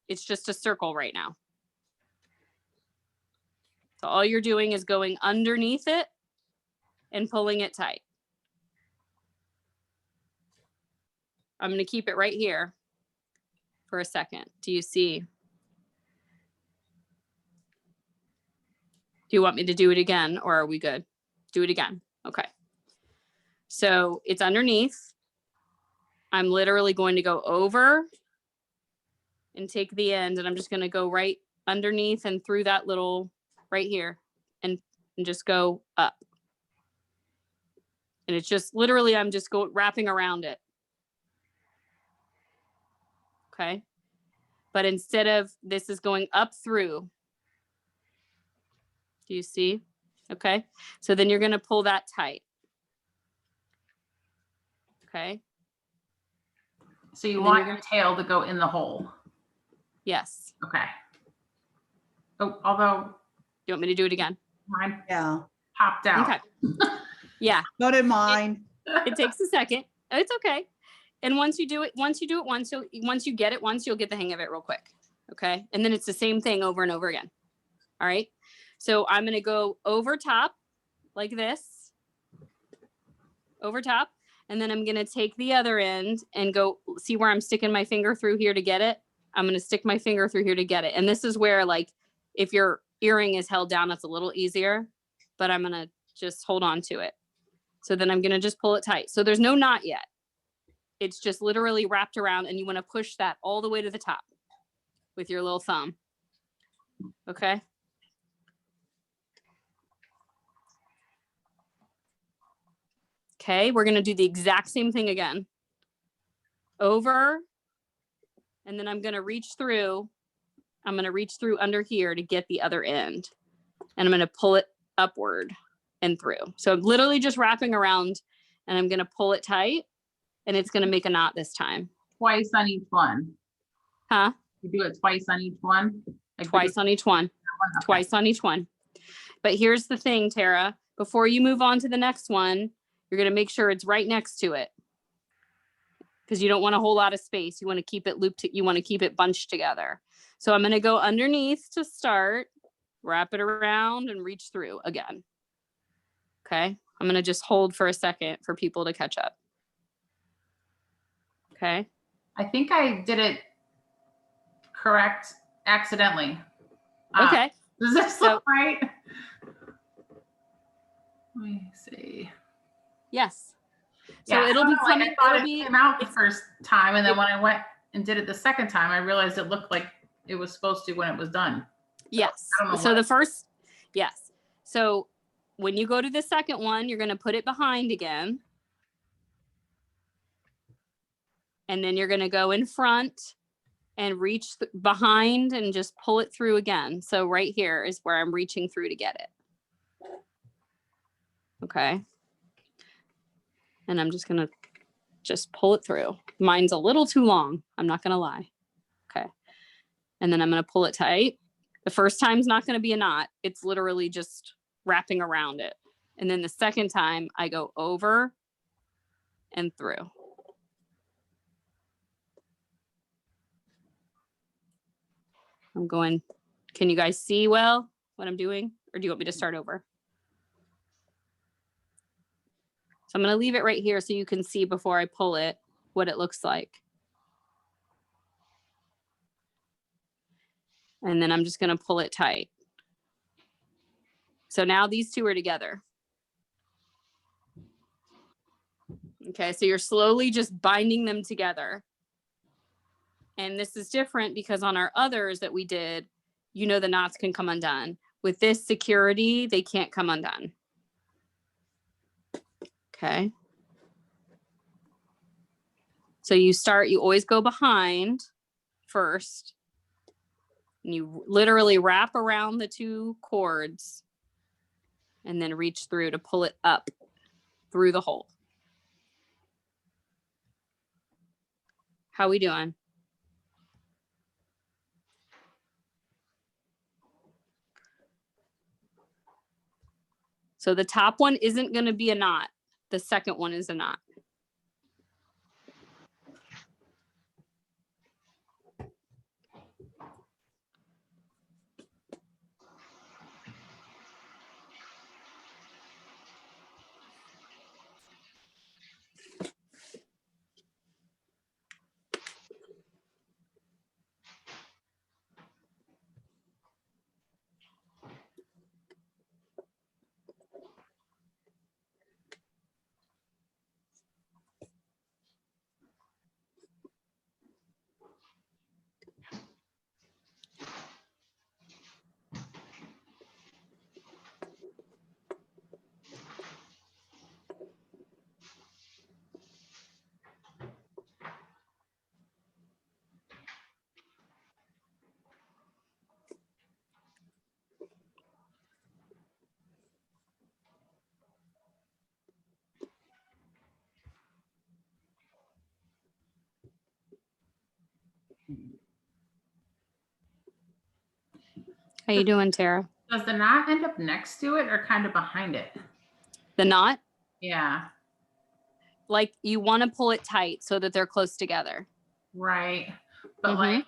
It's just a circle right now. So all you're doing is going underneath it and pulling it tight. I'm going to keep it right here for a second. Do you see? Do you want me to do it again, or are we good? Do it again. Okay. So it's underneath. I'm literally going to go over and take the end, and I'm just going to go right underneath and through that little right here and just go up. And it's just literally, I'm just wrapping around it. Okay. But instead of this is going up through. Do you see? Okay. So then you're going to pull that tight. Okay. So you want your tail to go in the hole. Yes. Okay. Oh, although You want me to do it again? mine Yeah. popped out. Okay. Yeah. So did mine. It takes a second. It's okay. And once you get it once, you'll get the hang of it real quick. Okay. And then it's the same thing over and over again. All right. So I'm going to go over top like this, over top. And then I'm going to take the other end and go see where I'm sticking my finger through here to get it. I'm going to stick my finger through here to get it. And this is where, like, if your earring is held down, it's a little easier, but I'm going to just hold on to it. So then I'm going to just pull it tight. So there's no knot yet. It's just literally wrapped around, and you want to push that all the way to the top with your little thumb. Okay. Okay, we're going to do the exact same thing again. Over, and then I'm going to reach through. I'm going to reach through under here to get the other end. And I'm going to pull it upward and through. So I'm literally just wrapping around, and I'm going to pull it tight, and it's going to make a knot this time. Twice on each one. Huh? You do it twice on each one? Like Twice on each one. Okay. Twice on each one. But here's the thing, Tara. Before you move on to the next one, you're going to make sure it's right next to it, because you don't want a whole lot of space. You want to keep it looped. You want to keep it bunched together. So I'm going to go underneath to start, wrap it around, and reach through again. Okay. I'm going to just hold for a second for people to catch up. Okay. I think I did it correct accidentally. Okay. Does this look right? Let me see. Yes. So Yeah, it'll be coming. I thought It'll it be came out the first time, and then when I went and did it the second time, I realized it looked like it was supposed to when it was done. yes. I don't know So what. the first, yes. So when you go to the second one, you're going to put it behind again. And then you're going to go in front and reach behind and just pull it through again. So right here is where I'm reaching through to get it. Okay. And I'm just going to just pull it through. Mine's a little too long. I'm not going to lie. Okay. And then I'm going to pull it tight. The first time's not going to be a knot. It's literally just wrapping around it. And then the second time I go over and through. I'm going, can you guys see well what I'm doing? Or do you want me to start over? So I'm going to leave it right here so you can see before I pull it what it looks like. And then I'm just going to pull it tight. So now these two are together. Okay, so you're slowly just binding them together. And this is different because on our others that we did, you know, the knots can come undone. With this security, they can't come undone. Okay. So you always go behind first. And you literally wrap around the two cords and then reach through to pull it up through the hole. How we doing? So the top one isn't going to be a knot. The second one is a knot. How you doing, Tara? Does the knot end up next to it or kind of behind it? The knot? Yeah. Like you want to pull it tight so that they're close together. Right. But like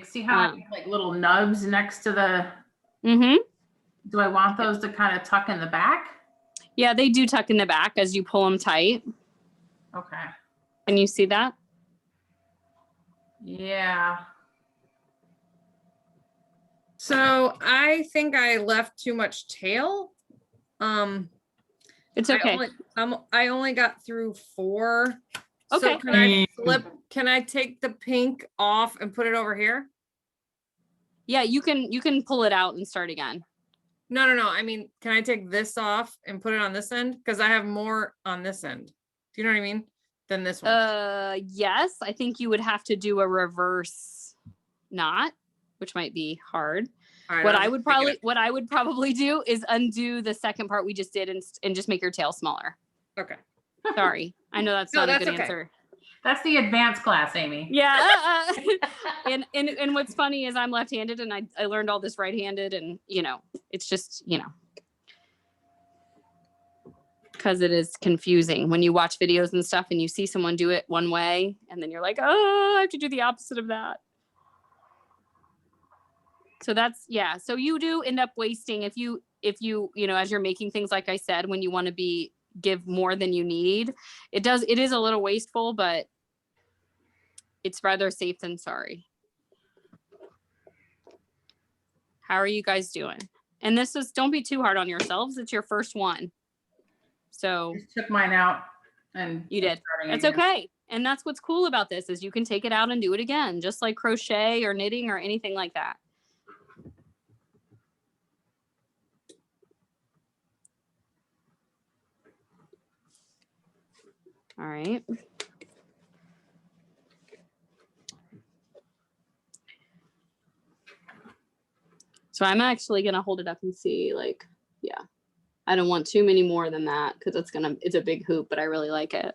see how I have like little nubs next to the, do I want those to kind of tuck in the back? Yeah, they do tuck in the back as you pull them tight. Okay. Can you see that? Yeah. So I think I left too much tail. It's okay. I only got through 4. Okay. So can I take the pink off and put it over here? Yeah, you can pull it out and start again. No. I mean, can I take this off and put it on this end? Because I have more on this end. Do you know what I mean? Than this one. Yes, I think you would have to do a reverse knot, which might be hard. All right, What I would probably do is undo the second part we just did and just make your tail smaller. Okay. Sorry. I know that's not a good answer. That's the advanced class, Amy. Yeah. And what's funny is I'm left-handed and I learned all this right-handed and, you know, it's just, you know, because it is confusing when you watch videos and stuff and you see someone do it one way and then you're like, oh, I have to do the opposite of that. So that's, yeah. So you do end up wasting if you, you know, as you're making things, like I said, when you want to give more than you need, it is a little wasteful, but it's rather safe than sorry. How are you guys doing? And don't be too hard on yourselves. It's your first one. So I just took mine out and you did. It's okay. And that's what's cool about this is you can take it out and do it again, just like crochet or knitting or anything like that. All right. So I'm actually gonna hold it up and see, like, yeah. I don't want too many more than that because it's a big hoop, but I really like it.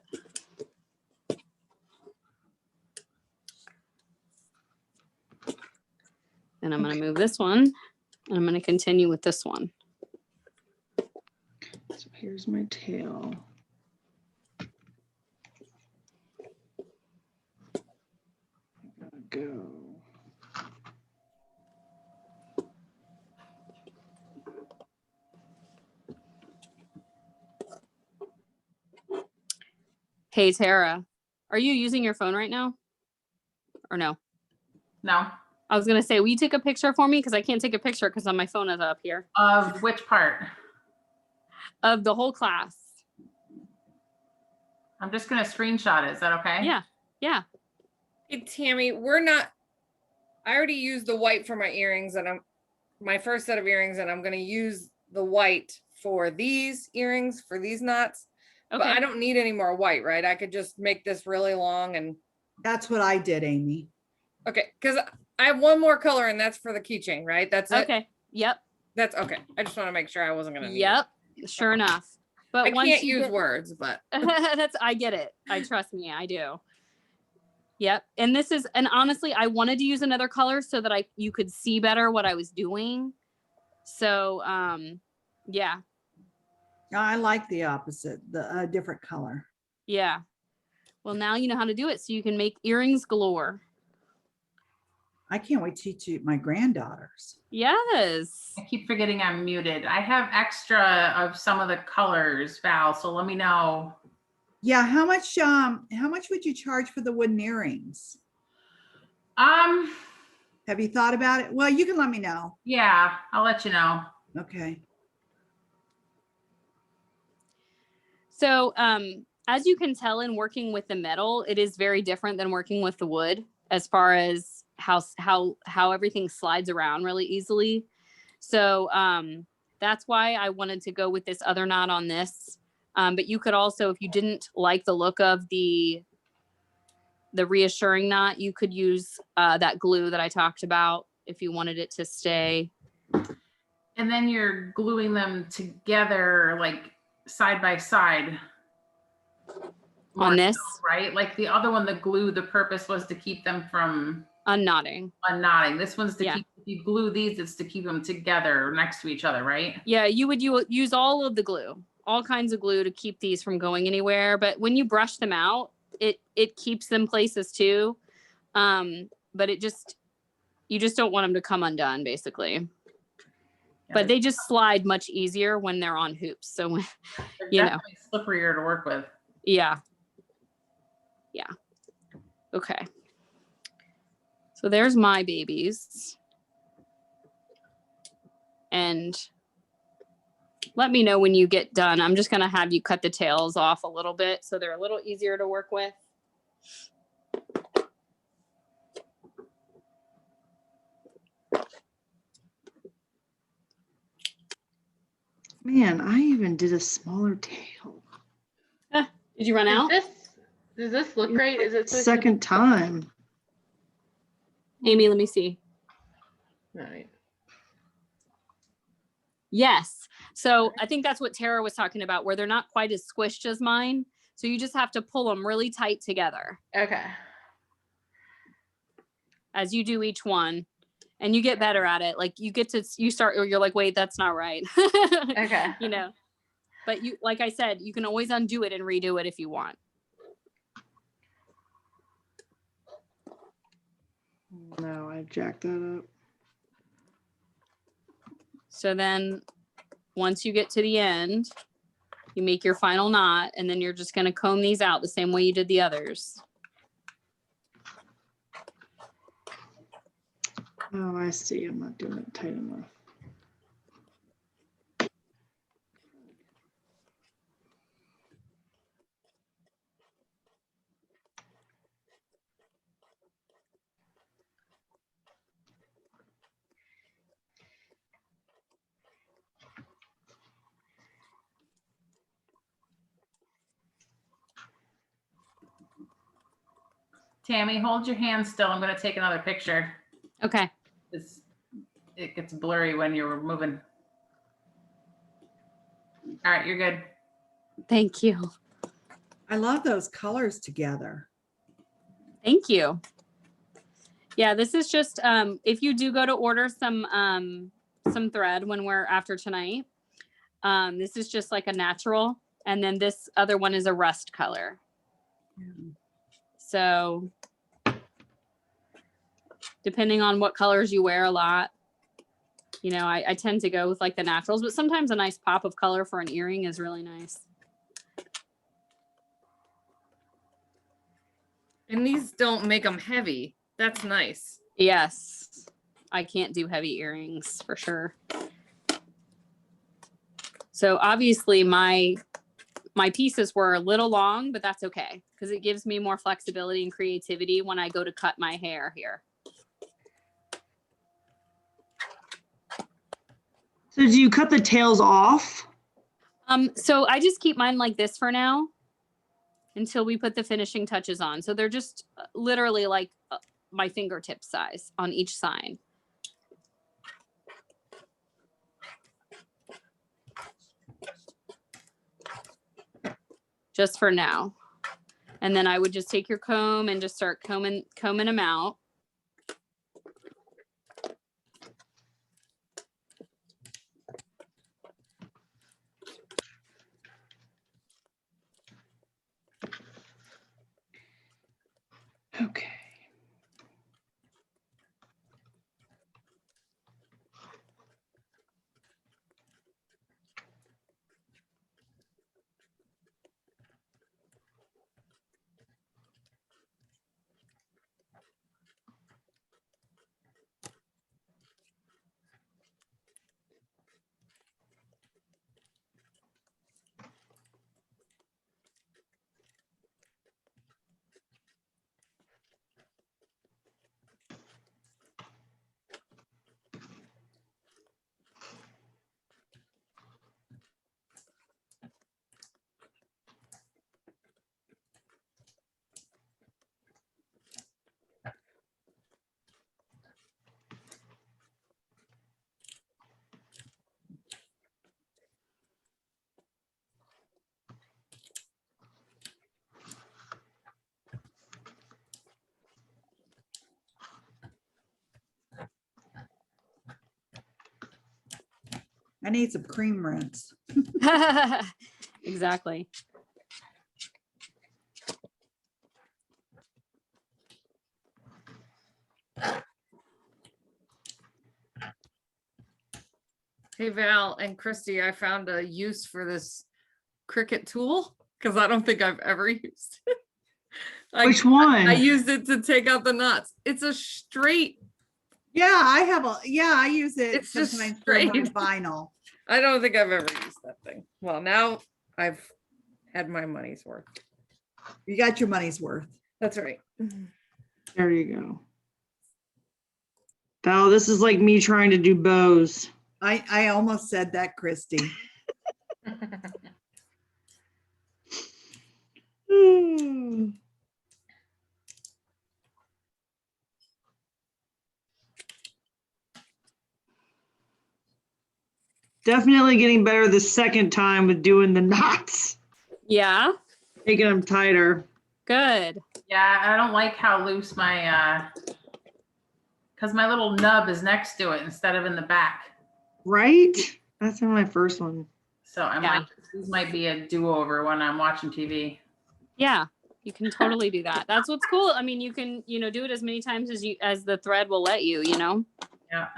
And I'm gonna move this one, and I'm gonna continue with this one. So here's my tail. Go. Hey, Tara, are you using your phone right now? Or no? No. I was gonna say, will you take a picture for me? Because I can't take a picture because my phone is up here. Of which part? Of the whole class. I'm just gonna screenshot it. Is that okay? Yeah, yeah. Hey, Tammy, I already used the white for my earrings and my first set of earrings, and I'm going to use the white for these earrings, for these knots. Okay. But I don't need any more white, right? I could just make this really long and. That's what I did, Amy. Okay. Cause I have one more color and that's for the keychain, right? That's it. Okay. Yep. That's okay. I just want to make sure I wasn't going to. Yep. Sure enough. But I once can't you use get... words, but. I get it. Trust me, I do. Yep. And honestly, I wanted to use another color so that you could see better what I was doing. So, yeah. I like the opposite, the different color. Yeah. Well, now you know how to do it, so you can make earrings galore. I can't wait to teach my granddaughters. Yes. I keep forgetting I'm muted. I have extra of some of the colors, Val, so let me know. Yeah, how much would you charge for the wooden earrings? Have you thought about it? Well, you can let me know. Yeah, I'll let you know. Okay. So, as you can tell in working with the metal, it is very different than working with the wood as far as how everything slides around really easily. So, that's why I wanted to go with this other knot on this. But you could also, if you didn't like the look of the reassuring knot, you could use that glue that I talked about if you wanted it to stay. And then you're gluing them together, like side by side. On this? So, right? Like the other one, the glue, the purpose was to keep them from unknotting. This one's to keep, if you glue these, it's to keep them together next to each other, right? Yeah, you would use all of the glue, all kinds of glue to keep these from going anywhere. But when you brush them out, it keeps them places too. But you just don't want them to come undone, basically. Yeah, but they just slide much easier when they're on hoops. So, they're definitely slipperier to work with. Yeah. Yeah. Okay. So there's my babies. And let me know when you get done. I'm just going to have you cut the tails off a little bit so they're a little easier to work with. Man, I even did a smaller tail. Did you run out? Does this look right? Is it second time? Amy, let me see. All right. Yes. So I think that's what Tara was talking about, where they're not quite as squished as mine. So you just have to pull them really tight together. Okay. As you do each one. And you get better at it. Like you start, or you're like, wait, that's not right. Okay. You know, but like I said, you can always undo it and redo it if you want. No, I jacked that up. So then once you get to the end, you make your final knot, and then you're just going to comb these out the same way you did the others. Oh, I see. I'm not doing it tight enough. Tammy, hold your hand still. I'm going to take another picture. Okay. It gets blurry when you're moving. All right, you're good. Thank you. I love those colors together. Thank you. Yeah, this is just if you do go to order some thread when we're after tonight, this is just like a natural, and then this other one is a rust color. So depending on what colors you wear a lot, you know, I tend to go with like the naturals, but sometimes a nice pop of color for an earring is really nice. And these don't make them heavy. That's nice. Yes, I can't do heavy earrings for sure. So obviously my pieces were a little long, but that's okay because it gives me more flexibility and creativity when I go to cut my hair here. So do you cut the tails off? So I just keep mine like this for now until we put the finishing touches on. So they're just literally like my fingertip size on each side. Just for now. And then I would just take your comb and just start combing them out. Okay. I need some cream rinse. Exactly. Hey, Val and Christy, I found a use for this Cricut tool because I don't think I've ever used it. Which one? I used it to take out the knots. It's a straight. Yeah, I use it It's just sometimes for my straight. vinyl. I don't think I've ever used that thing. Well, now I've had my money's worth. You got your money's worth. That's right. There you go. Val, this is like me trying to do bows. I almost said that, Christy. Definitely getting better the second time with doing the knots. Yeah. Making them tighter. Good. Yeah, I don't like how loose my, because my little nub is next to it instead of in the back. Right? That's my first one. So this might be a do-over when I'm watching TV. Yeah, you can totally do that. That's what's cool. I mean, you can, you know, do it as many times as the thread will let you, you know? Yeah.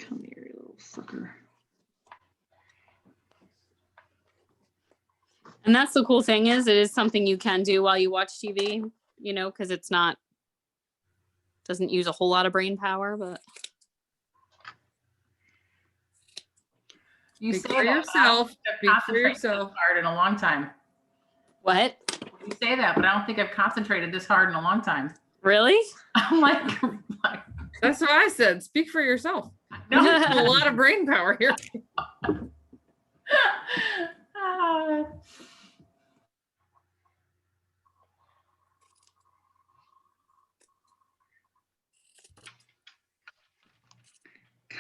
Come here, you little sucker. And that's the cool thing is it is something you can do while you watch TV, you know, because it's doesn't use a whole lot of brain power, but. You Speak say for that, yourself. Speak for concentrated yourself. this hard in a long time. What? You say that, but I don't think I've concentrated this hard in a long time. Really? I'm like That's what I said. Speak for yourself. no. A lot of brain power here.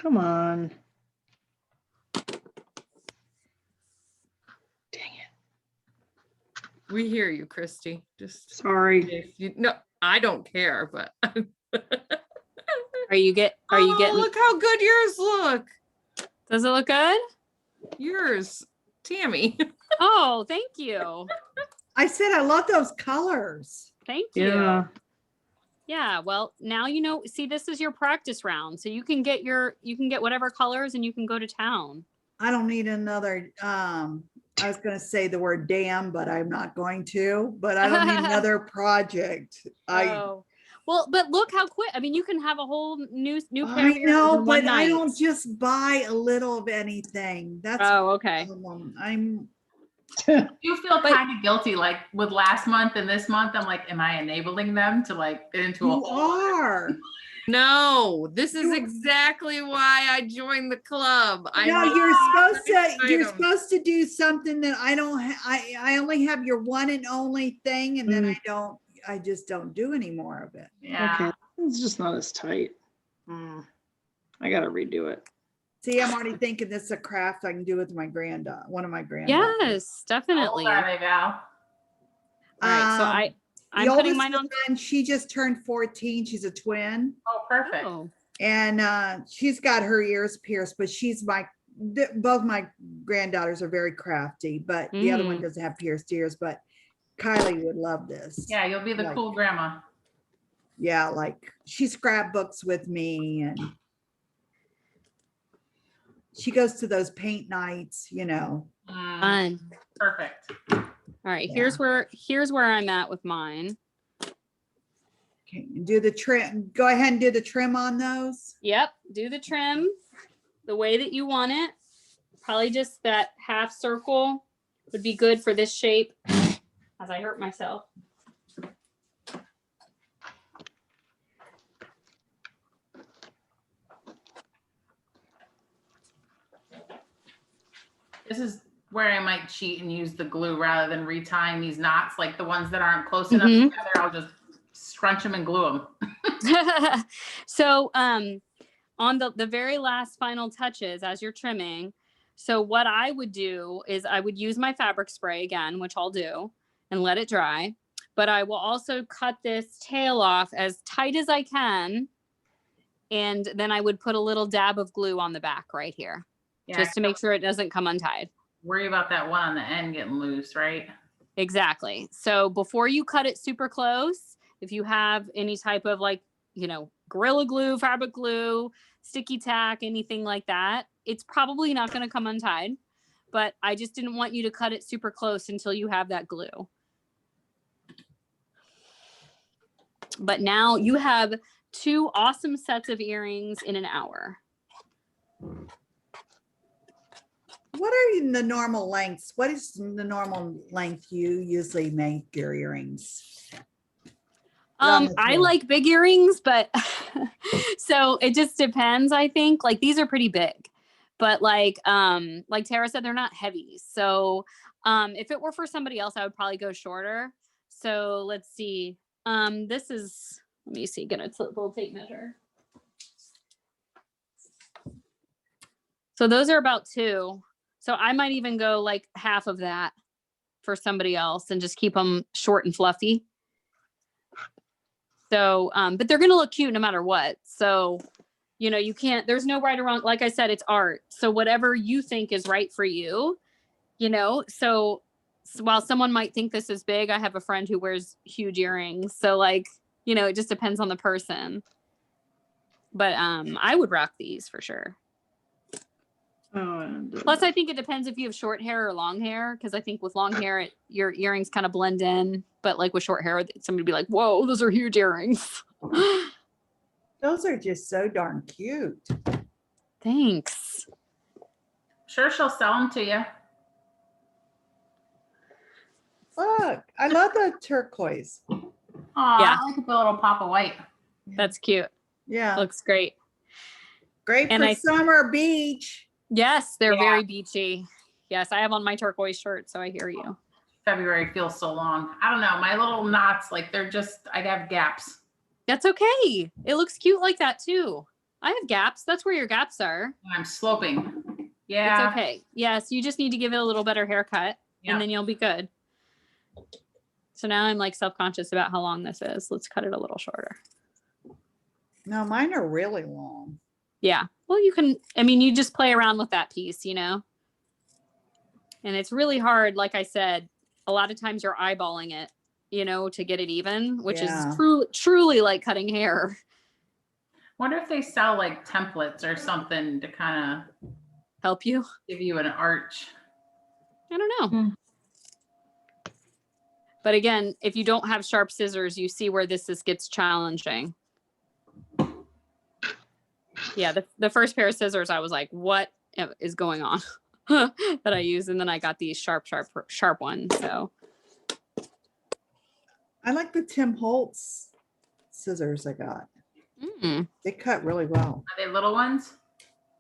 Come on. Dang it. We hear you, Christy. Just Sorry. if you no, I don't care, but Are you getting, look how good yours look. does it look good? Yours, Tammy. Oh, thank you. I said I love those colors. Thank you. Yeah. Yeah, well, now you know, see, this is your practice round. So you can get whatever colors and you can go to town. I don't need another, I was gonna say the word damn, but I'm not going to, but I don't need another project. Oh. Well, but look how quick. I mean, you can have a whole new pair I of earrings know, in one but I night. don't just buy a little of anything. That's Oh, okay. the problem. I'm, You feel kind of guilty, like with last month and this month. I'm like, am I enabling them to like get into a you hole? are. No, this is exactly why I joined the club. I No, make you're items. supposed to do something that I don't, I only have your one and only thing, and then I just don't do any more of it. Yeah. Okay. It's just not as tight. I gotta redo it. See, I'm already thinking this is a craft I can do with my one of my granddaughters. Yes, definitely. How old are they, Val? All right, so I'm the putting oldest mine on. one, she just turned 14. She's a twin. Oh, perfect. Oh, And she's got her ears pierced, but both my granddaughters are very crafty, but the other one doesn't have pierced ears, but Kylie would love this. Yeah, you'll be the Like, cool grandma. yeah, like she scrapbooks with me and she goes to those paint nights, fun. Perfect. All right, here's where I'm at with mine. Okay, do the trim. Go ahead and do the trim on those. Yep, do the trim the way that you want it. Probably just that half circle would be good for this shape as I hurt myself. This is where I might cheat and use the glue rather than retying these knots, like the ones that aren't close enough together. I'll just scrunch them and glue them. So on the very last final touches as you're trimming, so what I would do is I would use my fabric spray again, which I'll do, and let it dry. But I will also cut this tail off as tight as I can. And then I would put a little dab of glue on the back right here, just to make sure it doesn't come untied. Worry about that one on the end getting loose, right? Exactly. So before you cut it super close, if you have any type of Gorilla Glue, fabric glue, sticky tack, anything like that, it's probably not going to come untied. But I just didn't want you to cut it super close until you have that glue. But now you have 2 awesome sets of earrings in an hour. What are the normal lengths? What is the normal length you usually make your earrings? I like big earrings, but so it just depends, I think. Like these are pretty big, but like Tara said, they're not heavy. So if it were for somebody else, I would probably go shorter. So let's see. This is, let me see, get a little tape measure. So those are about 2. So I might even go like half of that for somebody else and just keep them short and fluffy. So, but they're going to look cute no matter what. So, you can't, there's no right or wrong. Like I said, it's art. So whatever you think is right for you, so while someone might think this is big, I have a friend who wears huge earrings. So like, it just depends on the person. But I would rock these for sure. Plus, I think it depends if you have short hair or long hair, because I think with long hair, your earrings kind of blend in. But like with short hair, somebody would be like, whoa, those are huge earrings. Those are just so darn cute. Thanks. Sure, she'll sell them to you. Look, I love the turquoise. Oh, Yeah. I like the little pop of white. That's cute. Yeah. Looks great. Great And for summer beach. Yes, they're very beachy. Yes, I have on my turquoise shirt, so I hear you. February feels so long. I don't know. My little knots, like I'd have gaps. That's okay. It looks cute like that too. I have gaps. That's where your gaps are. I'm sloping. Yeah. It's okay. Yes, you just need to give it a little better haircut Yeah. and then you'll be good. So now I'm like self-conscious about how long this is. Let's cut it a little shorter. No, mine are really long. Yeah. Well, you can, I mean, you just play around with that piece, you know? And it's really hard. Like I said, a lot of times you're eyeballing it, you know, to get it even, which Yeah. is truly like cutting hair. Wonder if they sell like templates or something to kind of Help you? give you an arch. I don't know. But again, if you don't have sharp scissors, you see where this gets challenging. Yeah, the first pair of scissors, I was like, what is going on that I use? And then I got these sharp ones. So I like the Tim Holtz scissors I got. They cut really well. Are they little ones?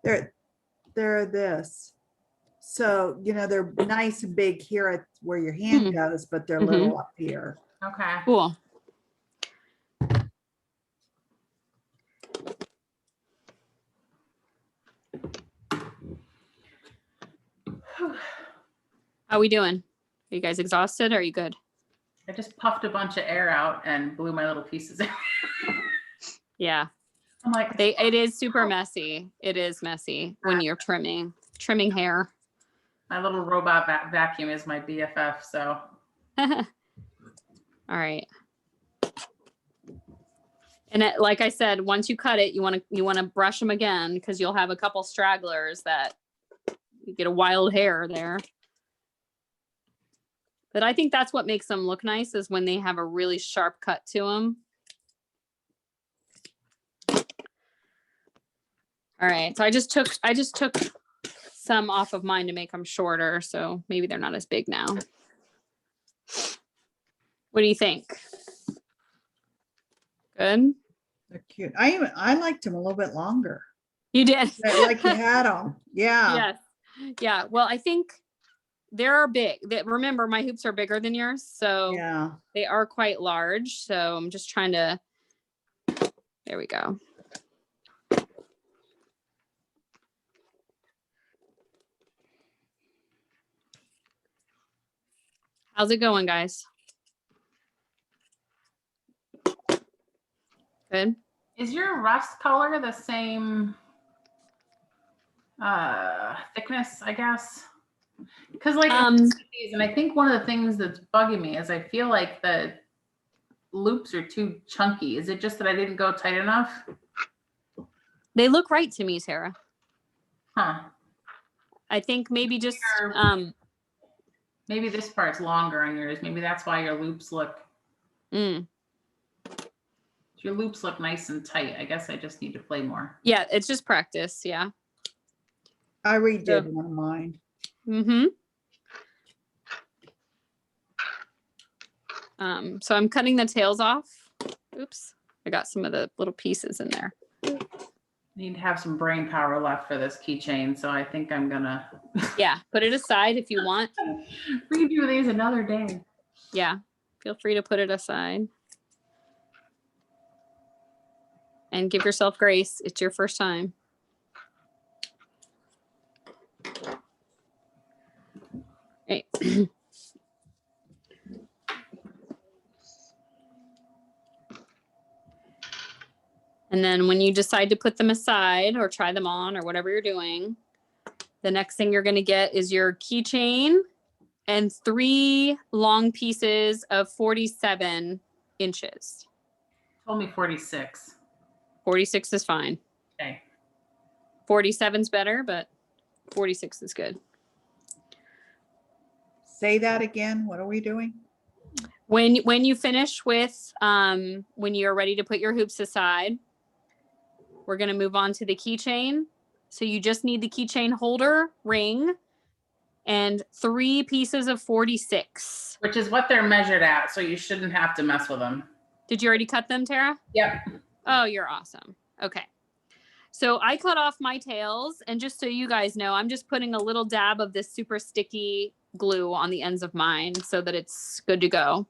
They're this. So, you know, they're nice and big here at where your hand goes, but they're little up here. Okay. Cool. How we doing? Are you guys exhausted? Or are you good? I just puffed a bunch of air out and blew my little pieces out. Yeah. I'm like, It is super messy. It is messy when you're trimming hair. my little robot vacuum is my BFF. So. All right. And like I said, once you cut it, you want to brush them again because you'll have a couple stragglers that you get a wild hair there. But I think that's what makes them look nice is when they have a really sharp cut to them. All right, so I just took some off of mine to make them shorter, so maybe they're not as big now. What do you think? Good? They're cute. I liked them a little bit longer. You did? Like you had them. Yeah. Yes. Yeah. Well, I think they're big. Remember, my hoops are bigger than yours, so Yeah. they are quite large. So I'm just trying to, there we go. How's it going, guys? Good. Is your rust color the same thickness, I guess? Because like these, and I think one of the things that's bugging me is I feel like the loops are too chunky. Is it just that I didn't go tight enough? They look right to me, Sarah. Huh. I think maybe just maybe this part's longer on yours. Maybe that's why your loops look your loops look nice and tight. I guess I just need to play more. Yeah, it's just practice. Yeah. I redid one of mine. So I'm cutting the tails off. Oops. I got some of the little pieces in there. Need to have some brain power left for this keychain, so I think I'm gonna yeah, put it aside if you want. redo these another day. Yeah, feel free to put it aside. And give yourself grace. It's your first time. Right. And then when you decide to put them aside or try them on or whatever you're doing, the next thing you're going to get is your keychain and 3 long pieces of 47 inches. Told me 46. 46 is fine. Okay. 47's better, but 46 is good. Say that again. What are we doing? When you finish with, when you're ready to put your hoops aside, we're going to move on to the keychain. So you just need the keychain holder, ring, and 3 pieces of 46. Which is what they're measured at, so you shouldn't have to mess with them. Did you already cut them, Tara? Yep. Oh, you're awesome. Okay. So I cut off my tails, and just so you guys know, I'm just putting a little dab of this super sticky glue on the ends of mine so that it's good to go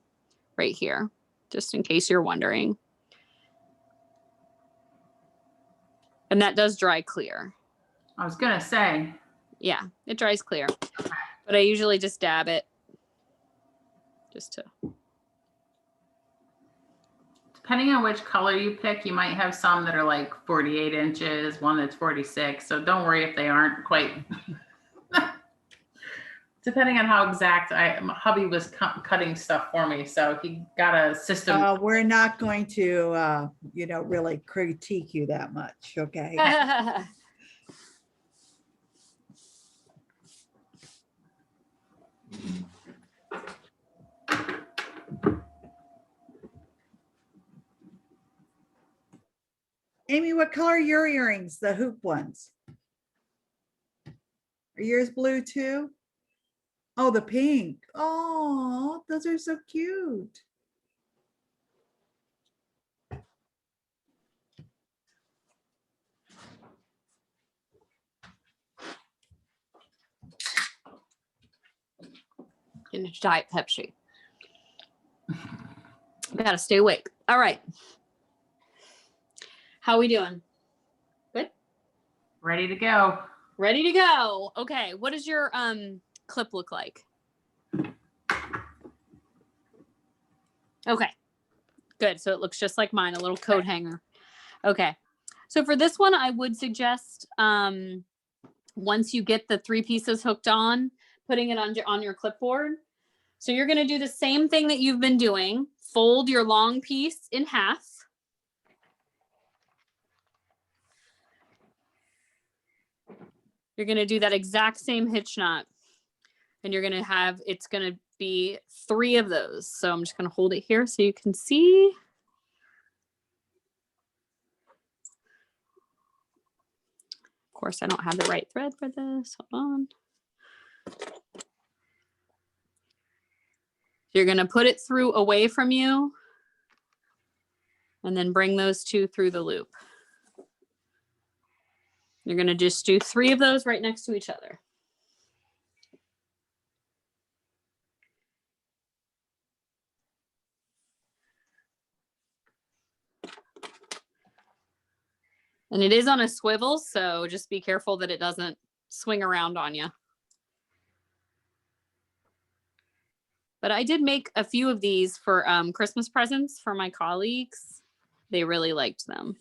right here, just in case you're wondering. And that does dry clear. I was gonna say. Yeah, it dries clear. But I usually just dab it. Just to. Depending on which color you pick, you might have some that are like 48 inches, one that's 46. So don't worry if they aren't quite. Depending on how exact, my hubby was cutting stuff for me, so he got a system. We're not going to, really critique you that much, okay? Amy, what color are your earrings, the hoop ones? Are yours blue too? Oh, the pink. Oh, those are so cute. In Diet Pepsi. Gotta stay awake. All right. How we doing? Good? Ready to go. Ready to go. Okay. What does your clip look like? Okay. Good. So it looks just like mine, a little coat hanger. Okay. So for this one, I would suggest once you get the 3 pieces hooked on, putting it on your clipboard. So you're going to do the same thing that you've been doing. Fold your long piece in half. You're going to do that exact same hitch knot. And you're going to have, it's going to be 3 of those. So I'm just going to hold it here so you can see. Of course, I don't have the right thread for this. Hold on. You're going to put it through away from you and then bring those 2 through the loop. You're going to just do 3 of those right next to each other. And it is on a swivel, so just be careful that it doesn't swing around on you. But I did make a few of these for Christmas presents for my colleagues. They really liked them.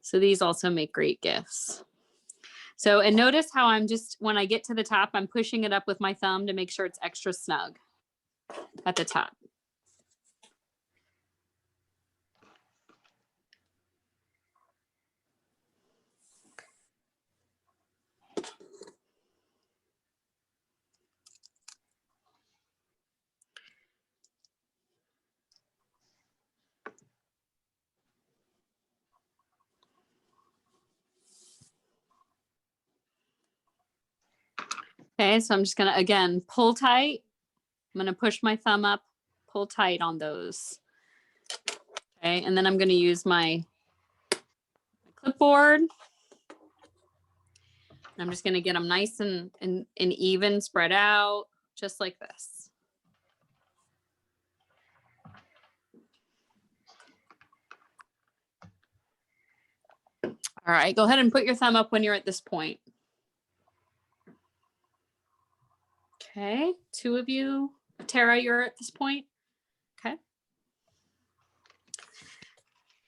So these also make great gifts. So, and notice how I'm just, when I get to the top, I'm pushing it up with my thumb to make sure it's extra snug at the top. Okay, so I'm just gonna, again, pull tight. I'm gonna push my thumb up, pull tight on those. Okay, and then I'm gonna use my clipboard. I'm just gonna get them nice and even, spread out, just like this. All right, go ahead and put your thumb up when you're at this point. Okay, 2 of you. Tara, you're at this point. Okay.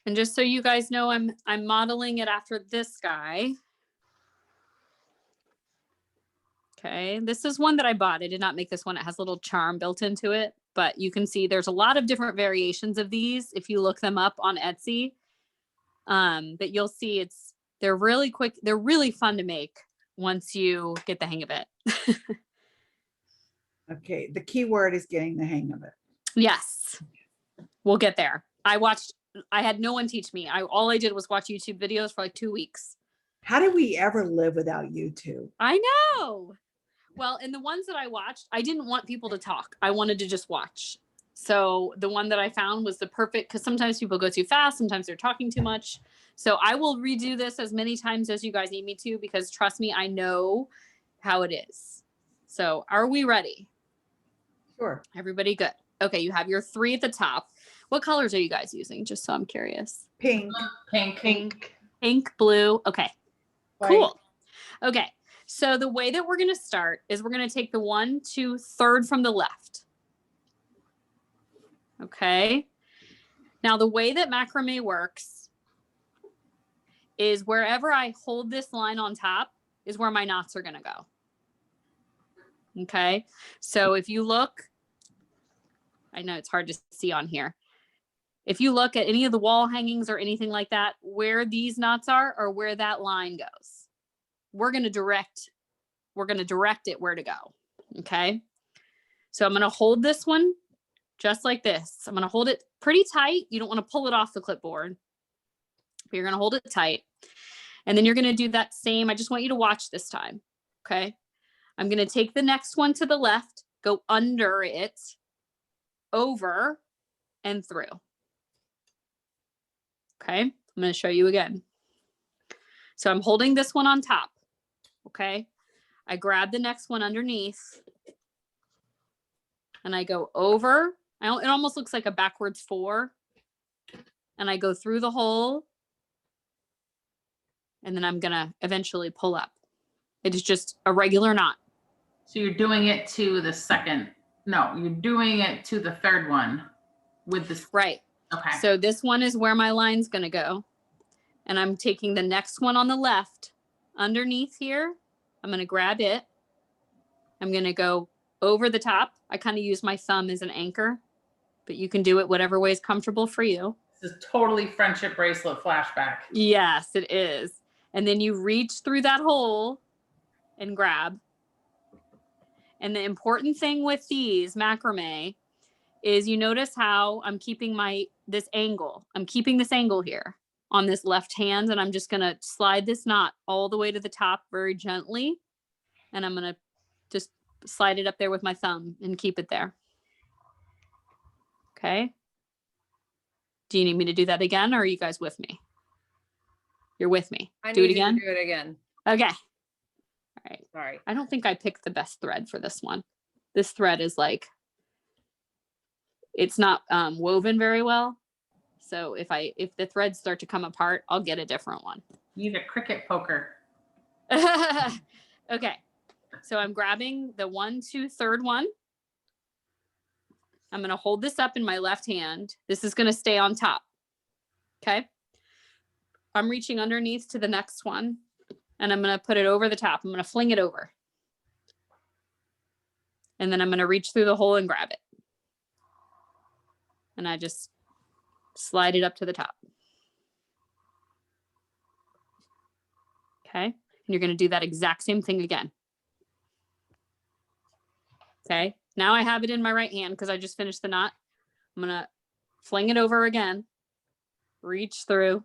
And just so you guys know, I'm modeling it after this guy. Okay, this is one that I bought. I did not make this one. It has a little charm built into it, but you can see there's a lot of different variations of these if you look them up on Etsy. But you'll see they're really quick. They're really fun to make once you get the hang of it. Okay, the key word is getting the hang of it. Yes, we'll get there. I had no one teach me. All I did was watch YouTube videos for like 2 weeks. How did we ever live without YouTube? I know. Well, and the ones that I watched, I didn't want people to talk. I wanted to just watch. So the one that I found was the perfect, because sometimes people go too fast. Sometimes they're talking too much. So I will redo this as many times as you guys need me to, because trust me, I know how it is. So are we ready? Sure. Everybody good? Okay, you have your 3 at the top. What colors are you guys using? Just so I'm curious. Pink. Pink. Pink, blue. Okay, White. cool. Okay, so the way that we're going to start is we're going to take the 1, 2, 3rd from the left. Okay. Now the way that macrame works is wherever I hold this line on top is where my knots are going to go. Okay. So if you look, I know it's hard to see on here. If you look at any of the wall hangings or anything like that, where these knots are or where that line goes, we're going to direct it where to go. Okay. So I'm going to hold this one just like this. I'm going to hold it pretty tight. You don't want to pull it off the clipboard, but you're going to hold it tight. And then you're going to do that same. I just want you to watch this time. Okay. I'm going to take the next one to the left, go under it, over and through. Okay. I'm going to show you again. So I'm holding this one on top. Okay. I grab the next one underneath and I go over. It almost looks like a backwards 4. And I go through the hole. And then I'm going to eventually pull up. It is just a regular knot. So you're doing it to the second. No, you're doing it to the 3rd one with this. Right. Okay. So this one is where my line's going to go. And I'm taking the next one on the left underneath here. I'm going to grab it. I'm going to go over the top. I kind of use my thumb as an anchor, but you can do it whatever way is comfortable for you. This is totally friendship bracelet flashback. Yes, it is. And then you reach through that hole and grab. And the important thing with these macrame is you notice how I'm keeping this angle. I'm keeping this angle here on this left hand, and I'm just going to slide this knot all the way to the top very gently. And I'm going to just slide it up there with my thumb and keep it there. Okay. Do you need me to do that again, or are you guys with me? You're with me. Do it again? Do it again. Okay. All right. Sorry. I don't think I picked the best thread for this one. This thread is like, it's not woven very well. So if the threads start to come apart, I'll get a different one. You need a cricket poker. Okay. So I'm grabbing the 1, 2, 3rd one. I'm going to hold this up in my left hand. This is going to stay on top. Okay. I'm reaching underneath to the next one, and I'm going to put it over the top. I'm going to fling it over. And then I'm going to reach through the hole and grab it. And I just slide it up to the top. Okay. And you're going to do that exact same thing again. Okay. Now I have it in my right hand because I just finished the knot. I'm going to fling it over again, reach through.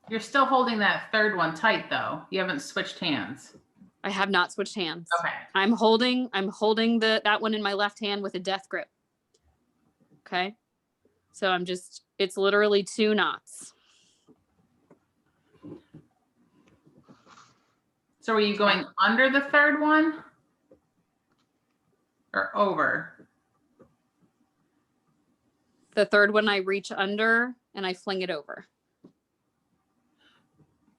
You're still holding that 3rd one tight though. You haven't switched hands. I have not switched hands. Okay. I'm holding that one in my left hand with a death grip. Okay. So it's literally 2 knots. So are you going under the 3rd one or over? The 3rd one I reach under and I fling it over.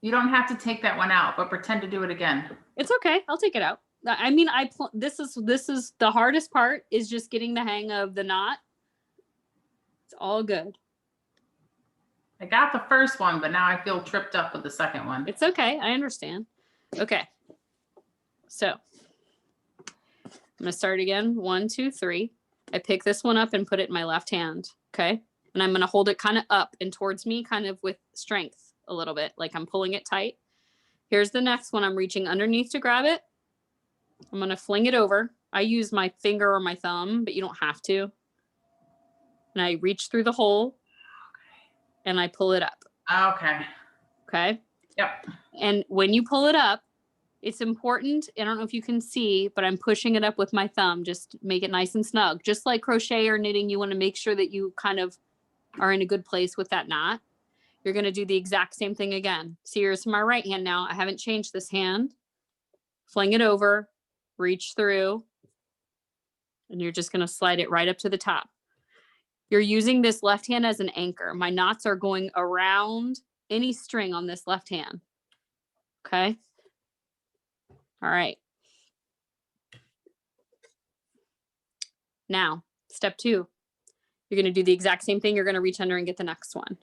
You don't have to take that one out, but pretend to do it again. It's okay. I'll take it out. I mean, this is the hardest part is just getting the hang of the knot. It's all good. I got the 1st one, but now I feel tripped up with the 2nd one. It's okay. I understand. Okay. So I'm going to start again. 1, 2, 3. I pick this one up and put it in my left hand. Okay. And I'm going to hold it kind of up and towards me, kind of with strength a little bit, like I'm pulling it tight. Here's the next one. I'm reaching underneath to grab it. I'm going to fling it over. I use my finger or my thumb, but you don't have to. And I reach through the hole and I pull it up. Okay. Okay. Yep. And when you pull it up, it's important. I don't know if you can see, but I'm pushing it up with my thumb. Just make it nice and snug. Just like crochet or knitting, you want to make sure that you kind of are in a good place with that knot. You're going to do the exact same thing again. So here's my right hand now. I haven't changed this hand. Fling it over, reach through, and you're just going to slide it right up to the top. You're using this left hand as an anchor. My knots are going around any string on this left hand. Okay. All right. Now, step 2, you're going to do the exact same thing. You're going to reach under and get the next one.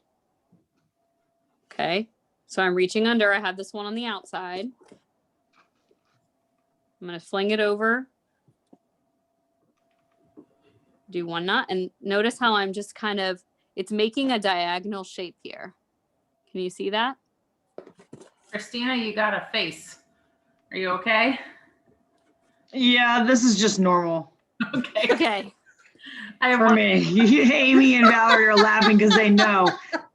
Okay. So I'm reaching under. I have this one on the outside. I'm going to fling it over. Do one knot, and notice how I'm just kind of, it's making a diagonal shape here. Can you see that? Christina, you got a face. Are you okay? Yeah, this is just normal Okay. Okay. for me. Amy and Valerie are laughing because they know.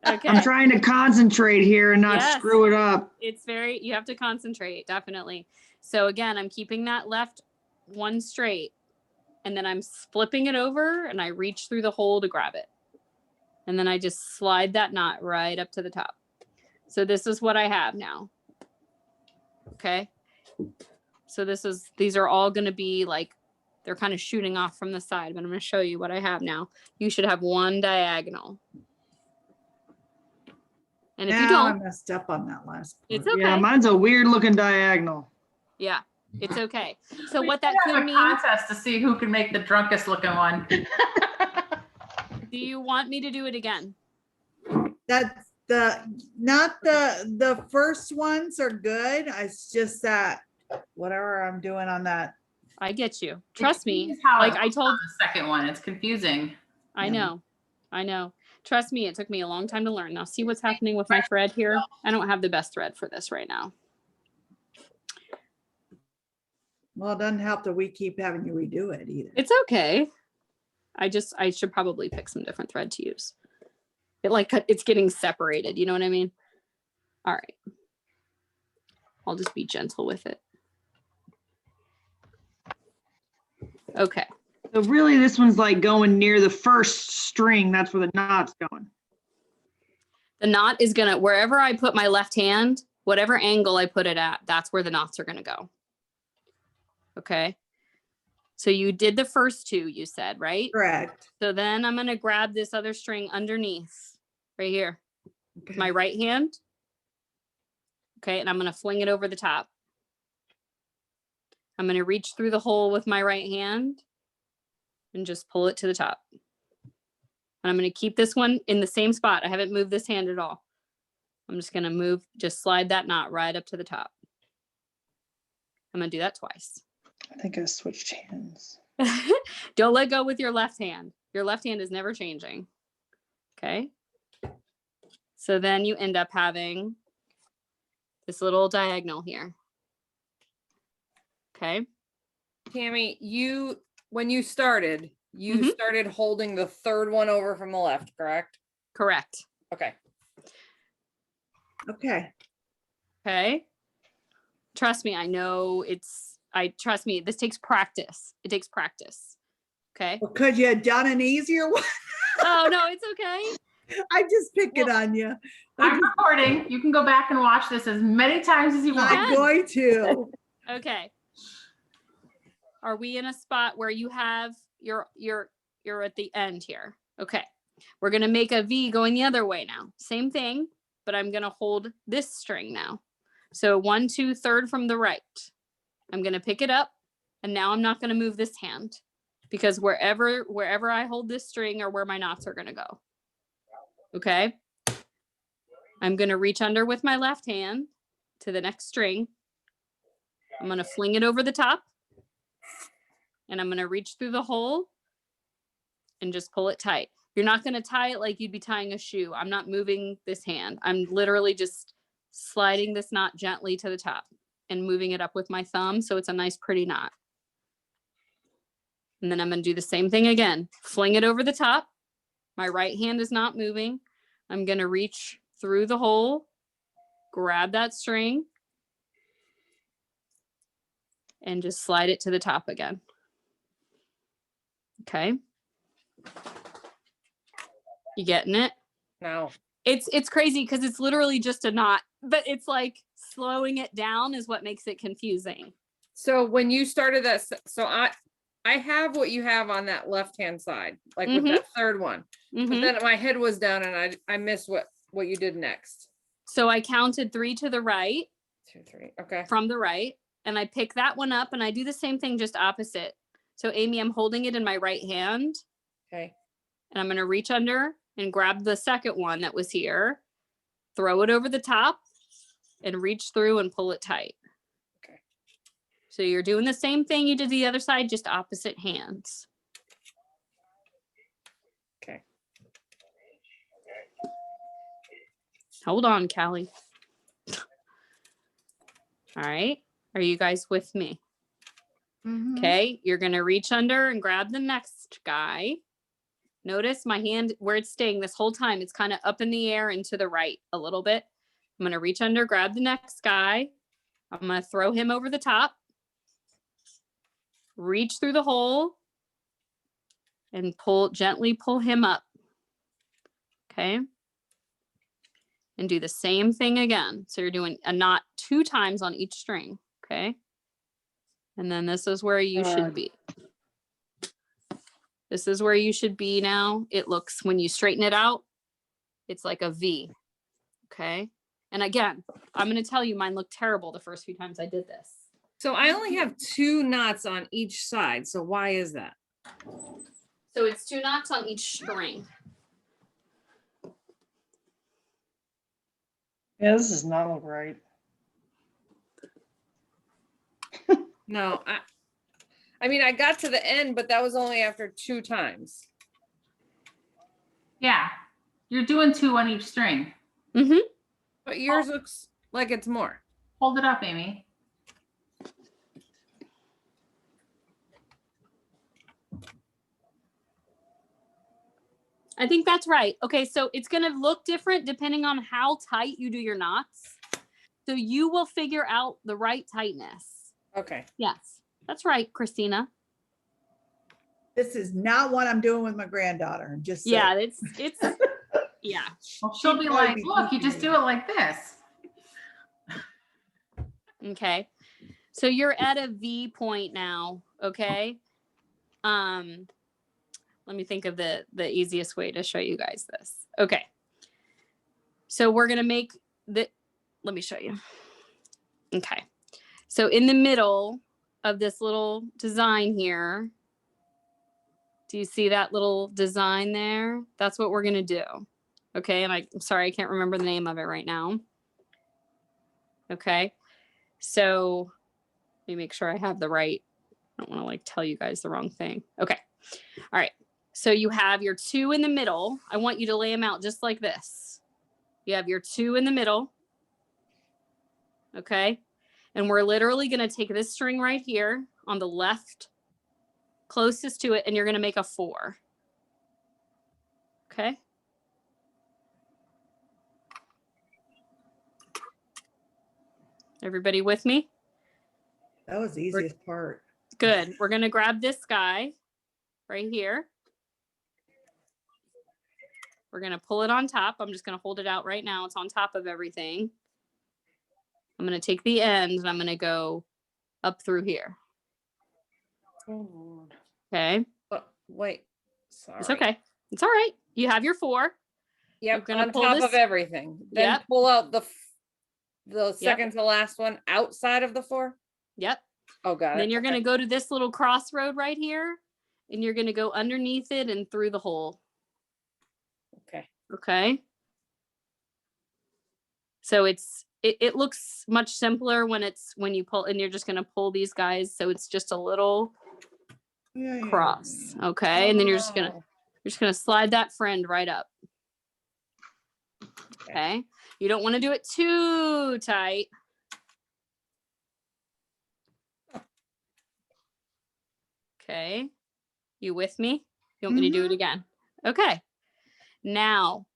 Okay. I'm trying to concentrate here and not Yes. screw it up. It's very, you have to concentrate, definitely. So again, I'm keeping that left one straight, and then I'm flipping it over and I reach through the hole to grab it. And then I just slide that knot right up to the top. So this is what I have now. Okay. So these are all going to be like, they're kind of shooting off from the side, but I'm going to show you what I have now. You should have one diagonal. And if you Now I don't, messed up on that last part. it's okay. Yeah, mine's a weird looking diagonal. Yeah, it's okay. So We what that should have could a mean, contest to see who can make the drunkest looking one. do you want me to do it again? That's not the first ones are good. It's just that whatever I'm doing on that. I get you. Trust me. It's how Like it I looks told, on the second one. It's confusing. I Yeah. know. Trust me, it took me a long time to learn. Now see what's happening with my thread here? I don't have the best thread for this right now. Well, it doesn't help that we keep having you redo it either. It's okay. I should probably pick some different thread to use. It's getting separated. You know what I mean? All right. I'll just be gentle with it. Okay. So really this one's like going near the first string. That's where the knot's going. The knot is gonna, wherever I put my left hand, whatever angle I put it at, that's where the knots are gonna go. Okay. So you did the first 2, you said, right? Correct. So then I'm gonna grab this other string underneath, right here, with Okay. my right hand. Okay, and I'm gonna fling it over the top. I'm gonna reach through the hole with my right hand and just pull it to the top. And I'm gonna keep this one in the same spot. I haven't moved this hand at all. I'm just gonna just slide that knot right up to the top. I'm gonna do that twice. I think I switched hands. Don't let go with your left hand. Your left hand is never changing. Okay. So then you end up having this little diagonal here. Okay. Tammy, when you started, you started holding the third one over from the left, correct? Correct. Okay. Okay. Okay. Trust me, I know trust me, this takes practice. It takes practice. Okay. Well, could you have done an easier one? Oh, no, it's okay. I just pick it on you. I'm recording. You can go back and watch this as many times as you want. I'm going to. Okay. Are we in a spot where you have you're at the end here? Okay. We're going to make a V going the other way now. Same thing, but I'm going to hold this string now. So 1, 2, 3rd from the right. I'm going to pick it up, and now I'm not going to move this hand because wherever I hold this string are where my knots are going to go. Okay. I'm going to reach under with my left hand to the next string. I'm going to fling it over the top, and I'm going to reach through the hole and just pull it tight. You're not going to tie it like you'd be tying a shoe. I'm not moving this hand. I'm literally just sliding this knot gently to the top and moving it up with my thumb so it's a nice pretty knot. And then I'm going to do the same thing again. Fling it over the top. My right hand is not moving. I'm going to reach through the hole, grab that string, and just slide it to the top again. Okay. You getting it? No. It's crazy because it's literally just a knot, but it's like slowing it down is what makes it confusing. So when you started that, so I I have what you have on that left-hand side, like with Mhm. that third one. But Mhm. then my head was down and I missed what you did next. So I counted 3 to the right 2, 3. Okay. from the right, and I pick that one up and I do the same thing, just opposite. So Amy, I'm holding it in my right hand Okay. and I'm going to reach under and grab the second one that was here, throw it over the top and reach through and pull it tight. Okay. So you're doing the same thing you did the other side, just opposite hands. Okay. Hold on, Callie. All right. Are you guys with me? Mhm. Okay. You're going to reach under and grab the next guy. Notice my hand where it's staying this whole time. It's kind of up in the air and to the right a little bit. I'm going to reach under, grab the next guy. I'm going to throw him over the top. Reach through the hole and gently pull him up. Okay. And do the same thing again. So you're doing a knot 2 times on each string. Okay. And then this is where you should be. This is where you should be now. It looks, when you straighten it out, it's like a V. Okay. And again, I'm going to tell you, mine looked terrible the first few times I did this. So I only have 2 knots on each side. So why is that? So it's 2 knots on each string. Yeah, this does not look right. No, I mean, I got to the end, but that was only after 2 times. Yeah, you're doing 2 on each string. Mm-hmm. But yours looks like it's more. Hold it up, Amy. I think that's right. Okay, so it's going to look different depending on how tight you do your knots. So you will figure out the right tightness. Okay. Yes, that's right, Christina. This is not what I'm doing with my granddaughter. I'm just Yeah, saying. it's yeah. Well, she'll She'd be probably like, be look, you teaching just me. do it like this. Okay. So you're at a V point now, okay? Let me think of the easiest way to show you guys this. Okay. So we're going to make let me show you. Okay. So in the middle of this little design here, do you see that little design there? That's what we're going to do. Okay. And I'm sorry, I can't remember the name of it right now. Okay. So let me make sure I have the right. I don't want to like tell you guys the wrong thing. Okay. All right. So you have your 2 in the middle. I want you to lay them out just like this. You have your 2 in the middle. Okay. And we're literally going to take this string right here on the left closest to it, and you're going to make a 4. Okay. Everybody with me? That was the easiest part. Good. We're going to grab this guy right here. We're going to pull it on top. I'm just going to hold it out right now. It's on top of everything. I'm going to take the end and I'm going to go up through here. Oh, Lord. Okay. Wait. Sorry. It's okay. It's all right. You have your 4. Yep. You're gonna On pull top this- of everything. Then Yep. pull out the second to last one outside of the 4. Yep. Oh, got it. Then you're going to go to this little crossroad right here, and you're going to go underneath it and through the hole. Okay. Okay. So it looks much simpler when you pull, and you're just going to pull these guys. So it's just a little cross. Okay. And then you're just going to slide that friend right up. Okay. You don't want to do it too tight. Okay. You with me? You want me to do it again? Okay. Now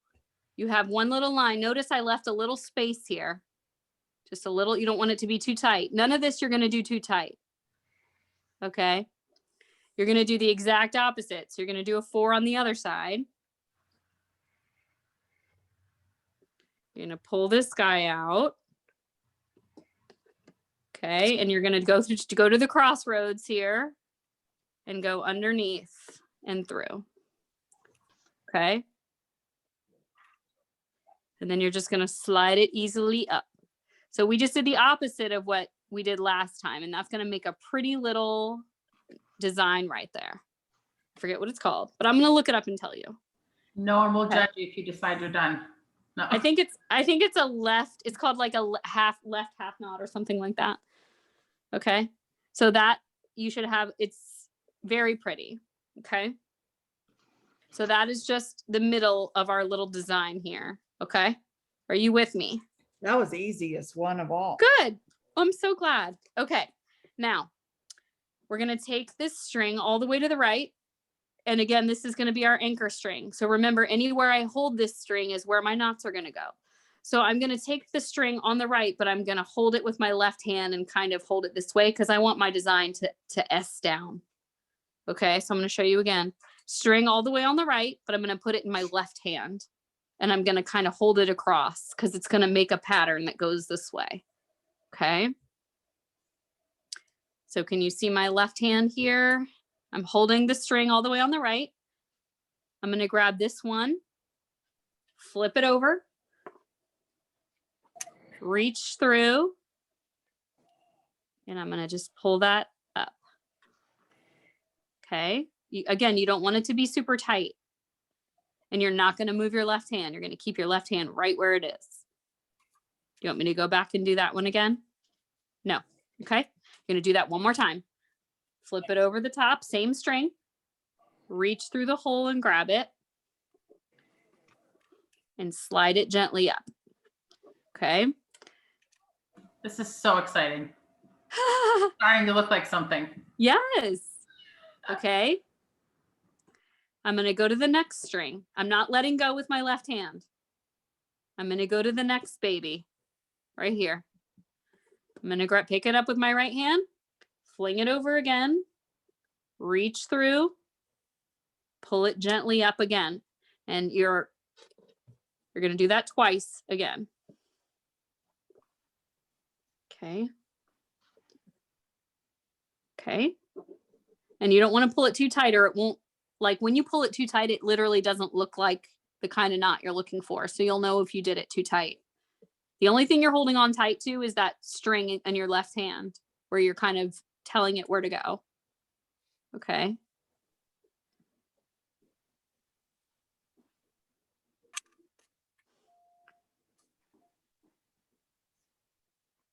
you have one little line. Notice I left a little space here. Just a little. You don't want it to be too tight. None of this you're going to do too tight. Okay. You're going to do the exact opposite. So you're going to do a 4 on the other side. You're going to pull this guy out. Okay. And you're going to go to the crossroads here. and go underneath and through. Okay. And then you're just going to slide it easily up. So we just did the opposite of what we did last time. And that's going to make a pretty little design right there. I forget what it's called, but I'm going to look it up and tell you. No one will Okay. judge you if you decide you're done. No. I think it's a left. It's called like a half knot or something like that. Okay. So that you should have, it's very pretty. Okay. So that is just the middle of our little design here. Okay. Are you with me? That was the easiest one of all. Good. I'm so glad. Okay. Now we're going to take this string all the way to the right. And again, this is going to be our anchor string. So remember, anywhere I hold this string is where my knots are going to go. So I'm going to take the string on the right, but I'm going to hold it with my left hand and kind of hold it this way because I want my design to S down. Okay. So I'm going to show you again. String all the way on the right, but I'm going to put it in my left hand. And I'm going to kind of hold it across because it's going to make a pattern that goes this way. Okay. So can you see my left hand here? I'm holding the string all the way on the right. I'm going to grab this one, flip it over, reach through, and I'm going to just pull that up. Okay. Again, you don't want it to be super tight. And you're not going to move your left hand. You're going to keep your left hand right where it is. You want me to go back and do that one again? No. Okay. You're going to do that one more time. Flip it over the top, same string. Reach through the hole and grab it. And slide it gently up. Okay. This is so exciting. Starting to look like something. Yes. Okay. I'm going to go to the next string. I'm not letting go with my left hand. I'm going to go to the next baby right here. I'm going to pick it up with my right hand, fling it over again, reach through, pull it gently up again. And you're going to do that twice again. Okay. Okay. And you don't want to pull it too tight or it won't, like when you pull it too tight, it literally doesn't look like the kind of knot you're looking for. So you'll know if you did it too tight. The only thing you're holding on tight to is that string in your left hand where you're kind of telling it where to go. Okay.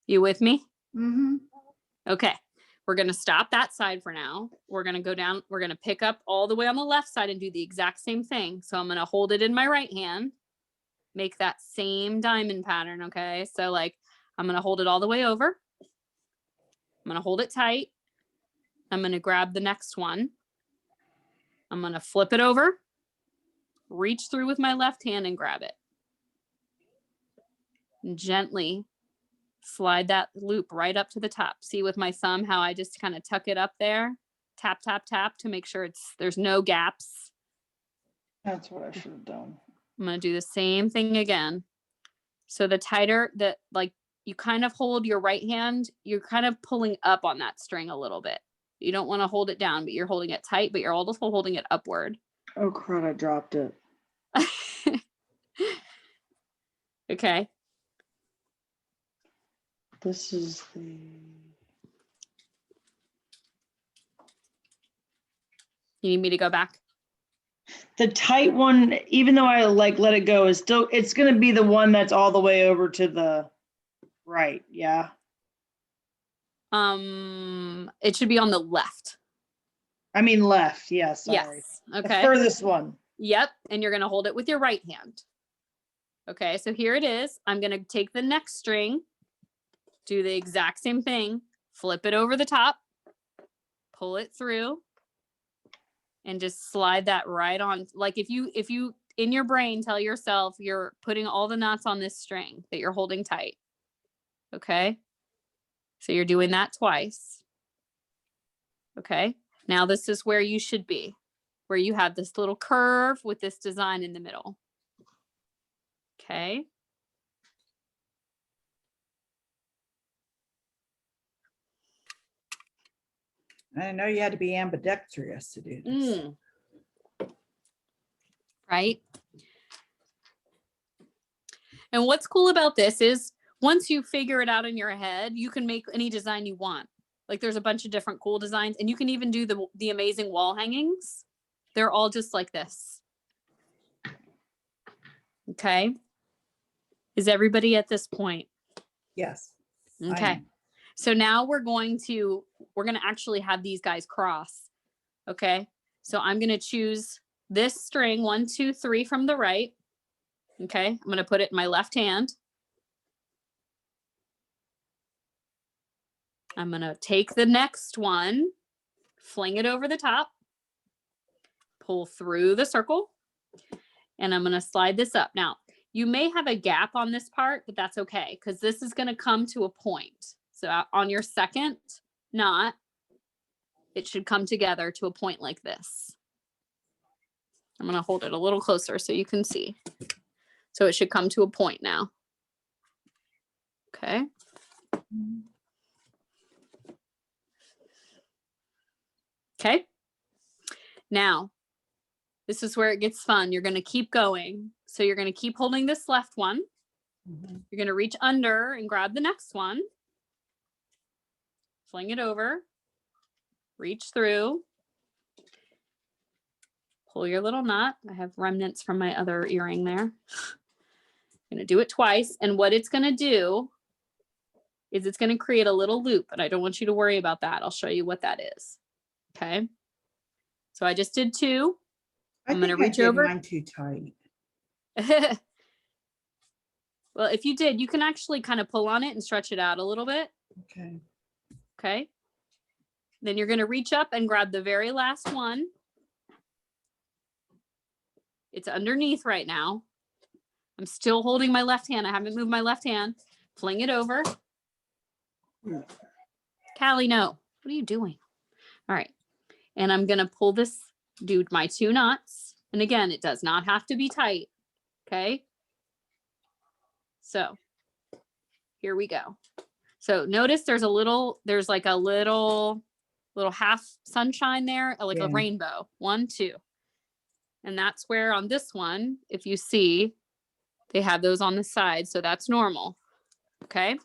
You with me? Mm-hmm. Okay. We're going to stop that side for now. We're going to go down. We're going to pick up all the way on the left side and do the exact same thing. So I'm going to hold it in my right hand, make that same diamond pattern. Okay. So like, I'm going to hold it all the way over. I'm going to hold it tight. I'm going to grab the next one. I'm going to flip it over, reach through with my left hand and grab it. And gently slide that loop right up to the top. See with my thumb how I just kind of tuck it up there, tap, tap, tap to make sure there's no gaps. That's what I should have done. I'm going to do the same thing again. So the tighter that like you kind of hold your right hand, you're kind of pulling up on that string a little bit. You don't want to hold it down, but you're holding it tight, but you're also holding it upward. Oh crud, I dropped it. Okay. This is the... You need me to go back? The tight one, even though I like let it go, is still, it's going to be the one that's all the way over to the right. Yeah. It should be on the left. I mean left. Yeah. Sorry. Yes. Okay. The furthest one. Yep. And you're going to hold it with your right hand. Okay. So here it is. I'm going to take the next string, do the exact same thing, flip it over the top, pull it through, and just slide that right on. Like if you in your brain tell yourself you're putting all the knots on this string that you're holding tight. Okay. So you're doing that twice. Okay. Now this is where you should be, where you have this little curve with this design in the middle. Okay. I know you had to be ambidextrous to do this. Right? And what's cool about this is once you figure it out in your head, you can make any design you want. Like there's a bunch of different cool designs, and you can even do the amazing wall hangings. They're all just like this. Okay. Is everybody at this point? Yes. I Okay. am. So now we're going to actually have these guys cross. Okay. So I'm going to choose this string 1, 2, 3 from the right. Okay. I'm going to put it in my left hand. I'm going to take the next one, fling it over the top, pull through the circle, and I'm going to slide this up. Now, you may have a gap on this part, but that's okay because this is going to come to a point. So on your second knot, it should come together to a point like this. I'm going to hold it a little closer so you can see. So it should come to a point now. Okay. Okay. Now, this is where it gets fun. You're going to keep going. So you're going to keep holding this left one. You're going to reach under and grab the next one. Fling it over. Reach through. Pull your little knot. I have remnants from my other earring there. I'm going to do it twice. And what it's going to do is it's going to create a little loop, but I don't want you to worry about that. I'll show you what that is. Okay. So I just did 2. I'm going to reach over. Mine too tight. Well, if you did, you can actually kind of pull on it and stretch it out a little bit. Okay. Okay. Then you're going to reach up and grab the very last one. It's underneath right now. I'm still holding my left hand. I haven't moved my left hand. Fling it over. Callie, no. What are you doing? All right. And I'm going to pull this, do my 2 knots. And again, it does not have to be tight. Okay. So here we go. So notice there's like a little half sunshine there, like a rainbow. 1, 2. And that's where on this one, if you see, they have those on the side. So that's normal. Okay.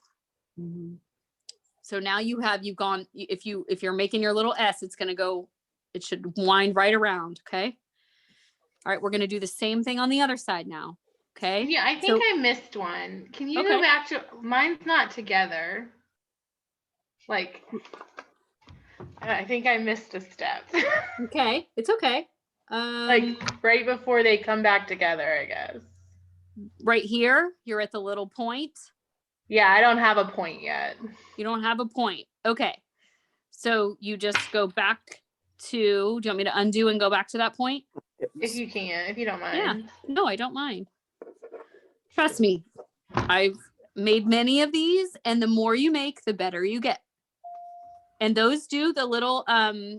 So now you've gone, if you're making your little S, it's going to go, it should wind right around. Okay. All right. We're going to do the same thing on the other side now. Okay. Yeah, I think I missed one. Can you go back to, mine's not together. Like, I think I missed a step. Okay. It's okay. Like right before they come back together, I guess. Right here, you're at the little point. Yeah, I don't have a point yet. You don't have a point. Okay. So you just go back to, do you want me to undo and go back to that point? If you can, if you don't mind. Yeah. No, I don't mind. Trust me. I've made many of these, and the more you make, the better you get. And those the little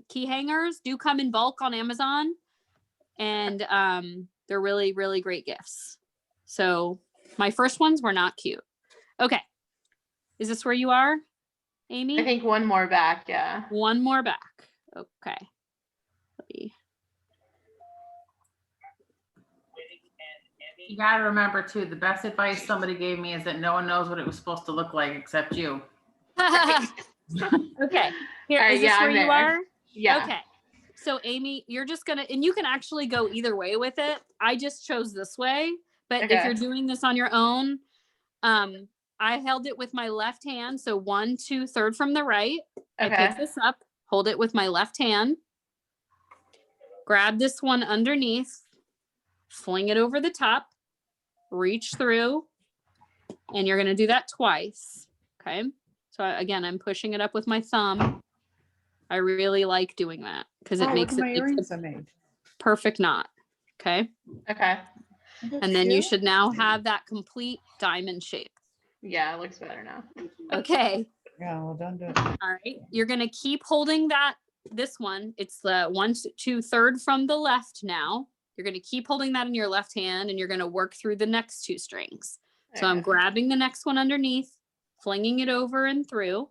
key hangers do come in bulk on Amazon. And they're really, really great gifts. So my first ones were not cute. Okay. Is this where you are, Amy? I think one more back, yeah. One more back. Okay. You got to remember too, the best advice somebody gave me is that no one knows what it was supposed to look like except you. Okay. Here, All right, is this where you are? Yeah. Okay. So Amy, you're just gonna, and you can actually go either way with it. I just chose this way, but if you're doing this on your own, I held it with my left hand. So 1, 2, 3rd from the right. I pick this up, hold it with my left hand, grab this one underneath, fling it over the top, reach through, and you're gonna do that twice. Okay. So again, I'm pushing it up with my thumb. I really like doing that because it makes it perfect knot. Okay. Okay. And then you should now have that complete diamond shape. Yeah, it looks better now. Okay. Yeah, well done. All right. You're going to keep holding this one. It's the 1, 2, 3rd from the left now. You're going to keep holding that in your left hand, and you're going to work through the next 2 strings. So I'm grabbing the next one underneath, flinging it over and through.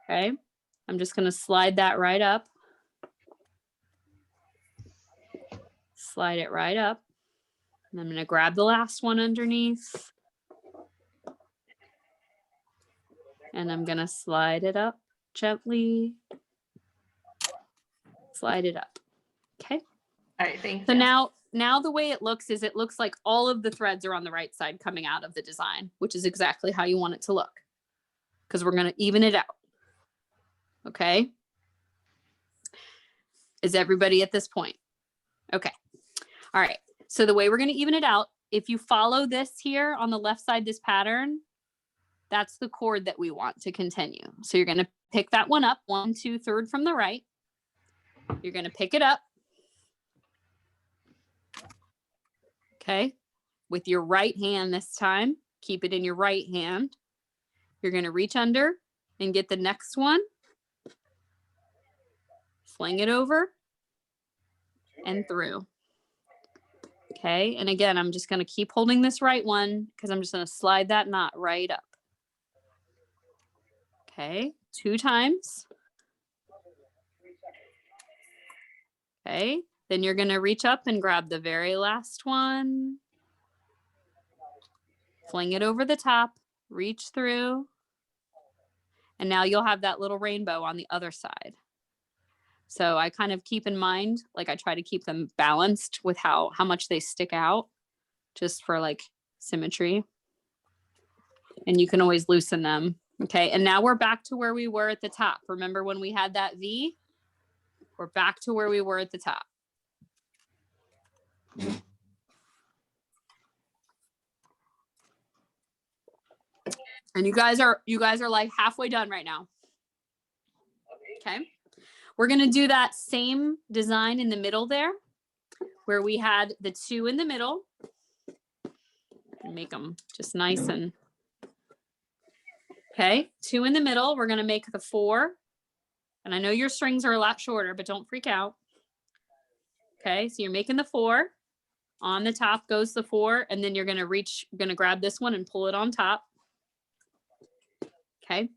Okay. I'm just going to slide that right up. Slide it right up. And I'm going to grab the last one underneath. And I'm going to slide it up gently. Slide it up. Okay. All right, thank So you. now the way it looks is it looks like all of the threads are on the right side coming out of the design, which is exactly how you want it to look, because we're going to even it out. Okay. Is everybody at this point? Okay. All right. So the way we're going to even it out, if you follow this here on the left side, this pattern, that's the cord that we want to continue. So you're going to pick that one up, 1, 2, 3rd from the right. You're going to pick it up. Okay. With your right hand this time, keep it in your right hand. You're going to reach under and get the next one. Fling it over and through. Okay. And again, I'm just going to keep holding this right one because I'm just going to slide that knot right up. Okay. 2 times. Okay. Then you're going to reach up and grab the very last one. Fling it over the top, reach through. And now you'll have that little rainbow on the other side. So I kind of keep in mind, like I try to keep them balanced with how much they stick out, just for like symmetry. And you can always loosen them. Okay. And now we're back to where we were at the top. Remember when we had that V? We're back to where we were at the top. And you guys are like halfway done right now. Okay. We're going to do that same design in the middle there, where we had the 2 in the middle. And make them just nice and okay. 2 in the middle. We're going to make the 4. And I know your strings are a lot shorter, but don't freak out. Okay. So you're making the 4. On the top goes the 4. And then you're going to grab this one and pull it on top. Okay.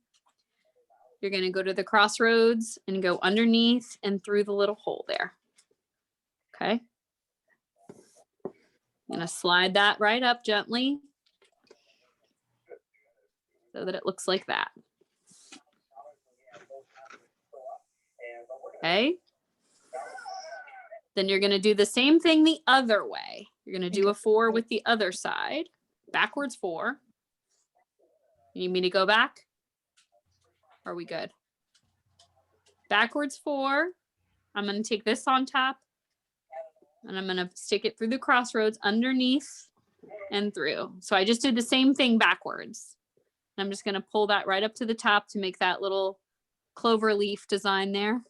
You're going to go to the crossroads and go underneath and through the little hole there. Okay. I'm going to slide that right up gently so that it looks like that. Okay. Then you're going to do the same thing the other way. You're going to do a 4 with the other side, backwards 4. You need me to go back? Are we good? Backwards 4. I'm going to take this on top and I'm going to stick it through the crossroads underneath and through. So I just did the same thing backwards. I'm just going to pull that right up to the top to make that little clover leaf design there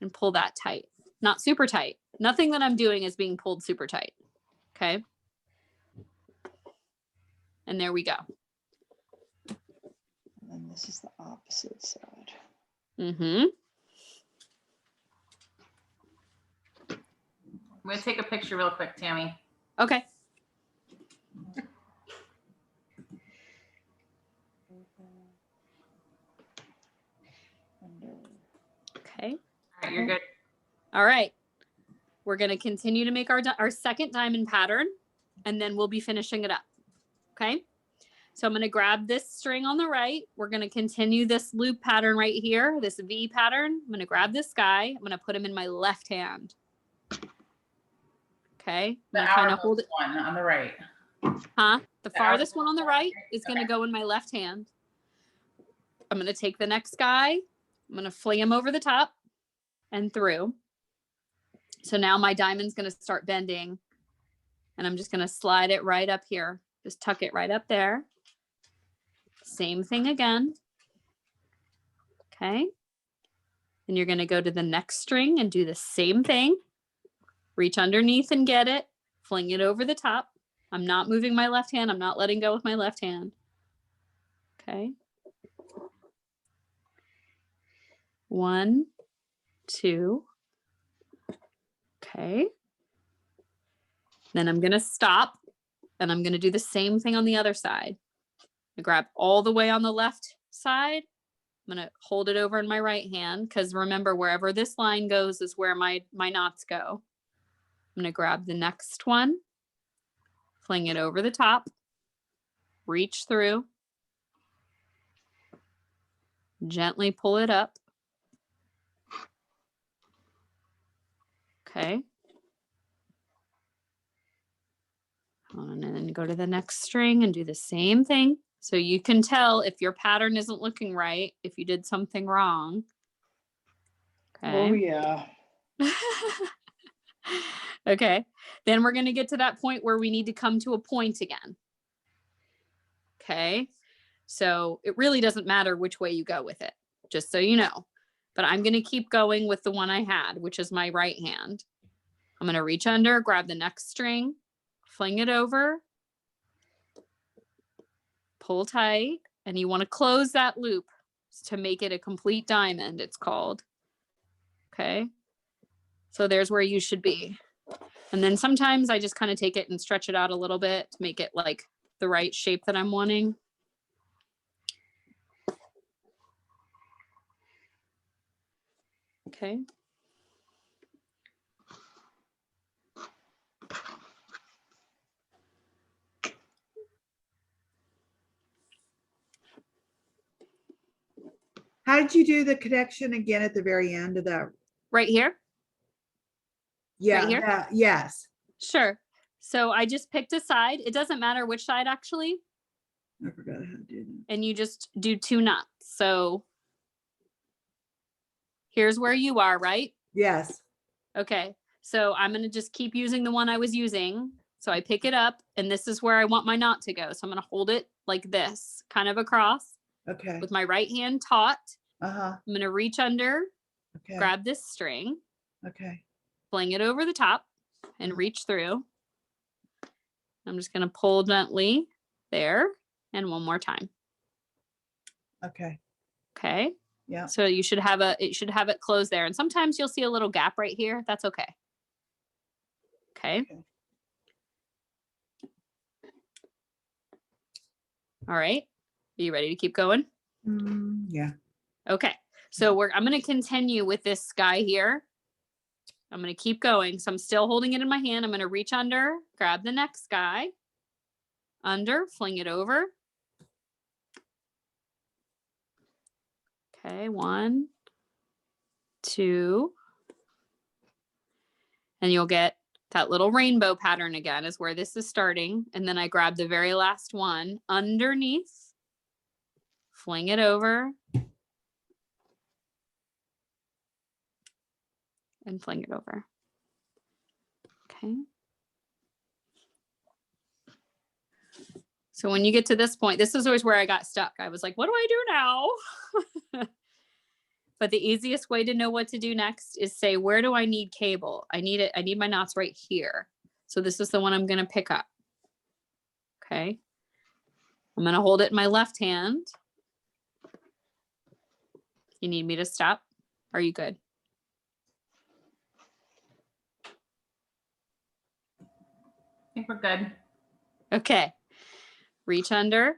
and pull that tight. Not super tight. Nothing that I'm doing is being pulled super tight. Okay. And there we go. And this is the opposite side. I'm going to take a picture real quick, Tammy. Okay. Okay. All right, you're good. All right. We're going to continue to make our second diamond pattern, and then we'll be finishing it up. Okay. So I'm going to grab this string on the right. We're going to continue this loop pattern right here, this V pattern. I'm going to grab this guy. I'm going to put him in my left hand. Okay. The kind of hold it one on the right. Huh? The farthest one on the right is going to go in my left hand. I'm going to take the next guy. I'm going to fling him over the top and through. So now my diamond's going to start bending, and I'm just going to slide it right up here. Just tuck it right up there. Same thing again. Okay. And you're going to go to the next string and do the same thing. Reach underneath and get it. Fling it over the top. I'm not moving my left hand. I'm not letting go with my left hand. Okay. 1, 2. Okay. Then I'm going to stop, and I'm going to do the same thing on the other side. I grab all the way on the left side. I'm going to hold it over in my right hand because remember, wherever this line goes is where my knots go. I'm going to grab the next one, fling it over the top, reach through, gently pull it up. Okay. And then go to the next string and do the same thing. So you can tell if your pattern isn't looking right, if you did something wrong. Okay. Oh yeah. Okay. Then we're going to get to that point where we need to come to a point again. Okay. So it really doesn't matter which way you go with it, just so you know. But I'm going to keep going with the one I had, which is my right hand. I'm going to reach under, grab the next string, fling it over, pull tight, and you want to close that loop to make it a complete diamond, it's called. Okay. So there's where you should be. And then sometimes I just kind of take it and stretch it out a little bit to make it like the right shape that I'm wanting. Okay. How did you do the connection again at the very end of that? Right here? Yeah, here? yes. Sure. So I just picked a side. It doesn't matter which side actually. I forgot how to do that. And you just do 2 knots. So here's where you are, right? Yes. Okay. So I'm going to just keep using the one I was using. So I pick it up and this is where I want my knot to go. So I'm going to hold it like this, kind of across. Okay. With my right hand taut. Uh-huh. I'm going to reach under, Okay. grab this string, Okay. fling it over the top and reach through. I'm just going to pull gently there and one more time. Okay. Okay. Yeah. So you should have it should have it closed there. And sometimes you'll see a little gap right here. That's okay. Okay. Okay. All right. Are you ready to keep going? Yeah. Okay. So I'm going to continue with this guy here. I'm going to keep going. So I'm still holding it in my hand. I'm going to reach under, grab the next guy, under, fling it over. Okay, 1, 2. And you'll get that little rainbow pattern again is where this is starting. And then I grab the very last one underneath, fling it over, and fling it over. Okay. So when you get to this point, this is always where I got stuck. I was like, what do I do now? But the easiest way to know what to do next is say, where do I need cable? I need it. I need my knots right here. So this is the one I'm going to pick up. Okay. I'm going to hold it in my left hand. You need me to stop? Are you good? I think we're good. Okay. Reach under,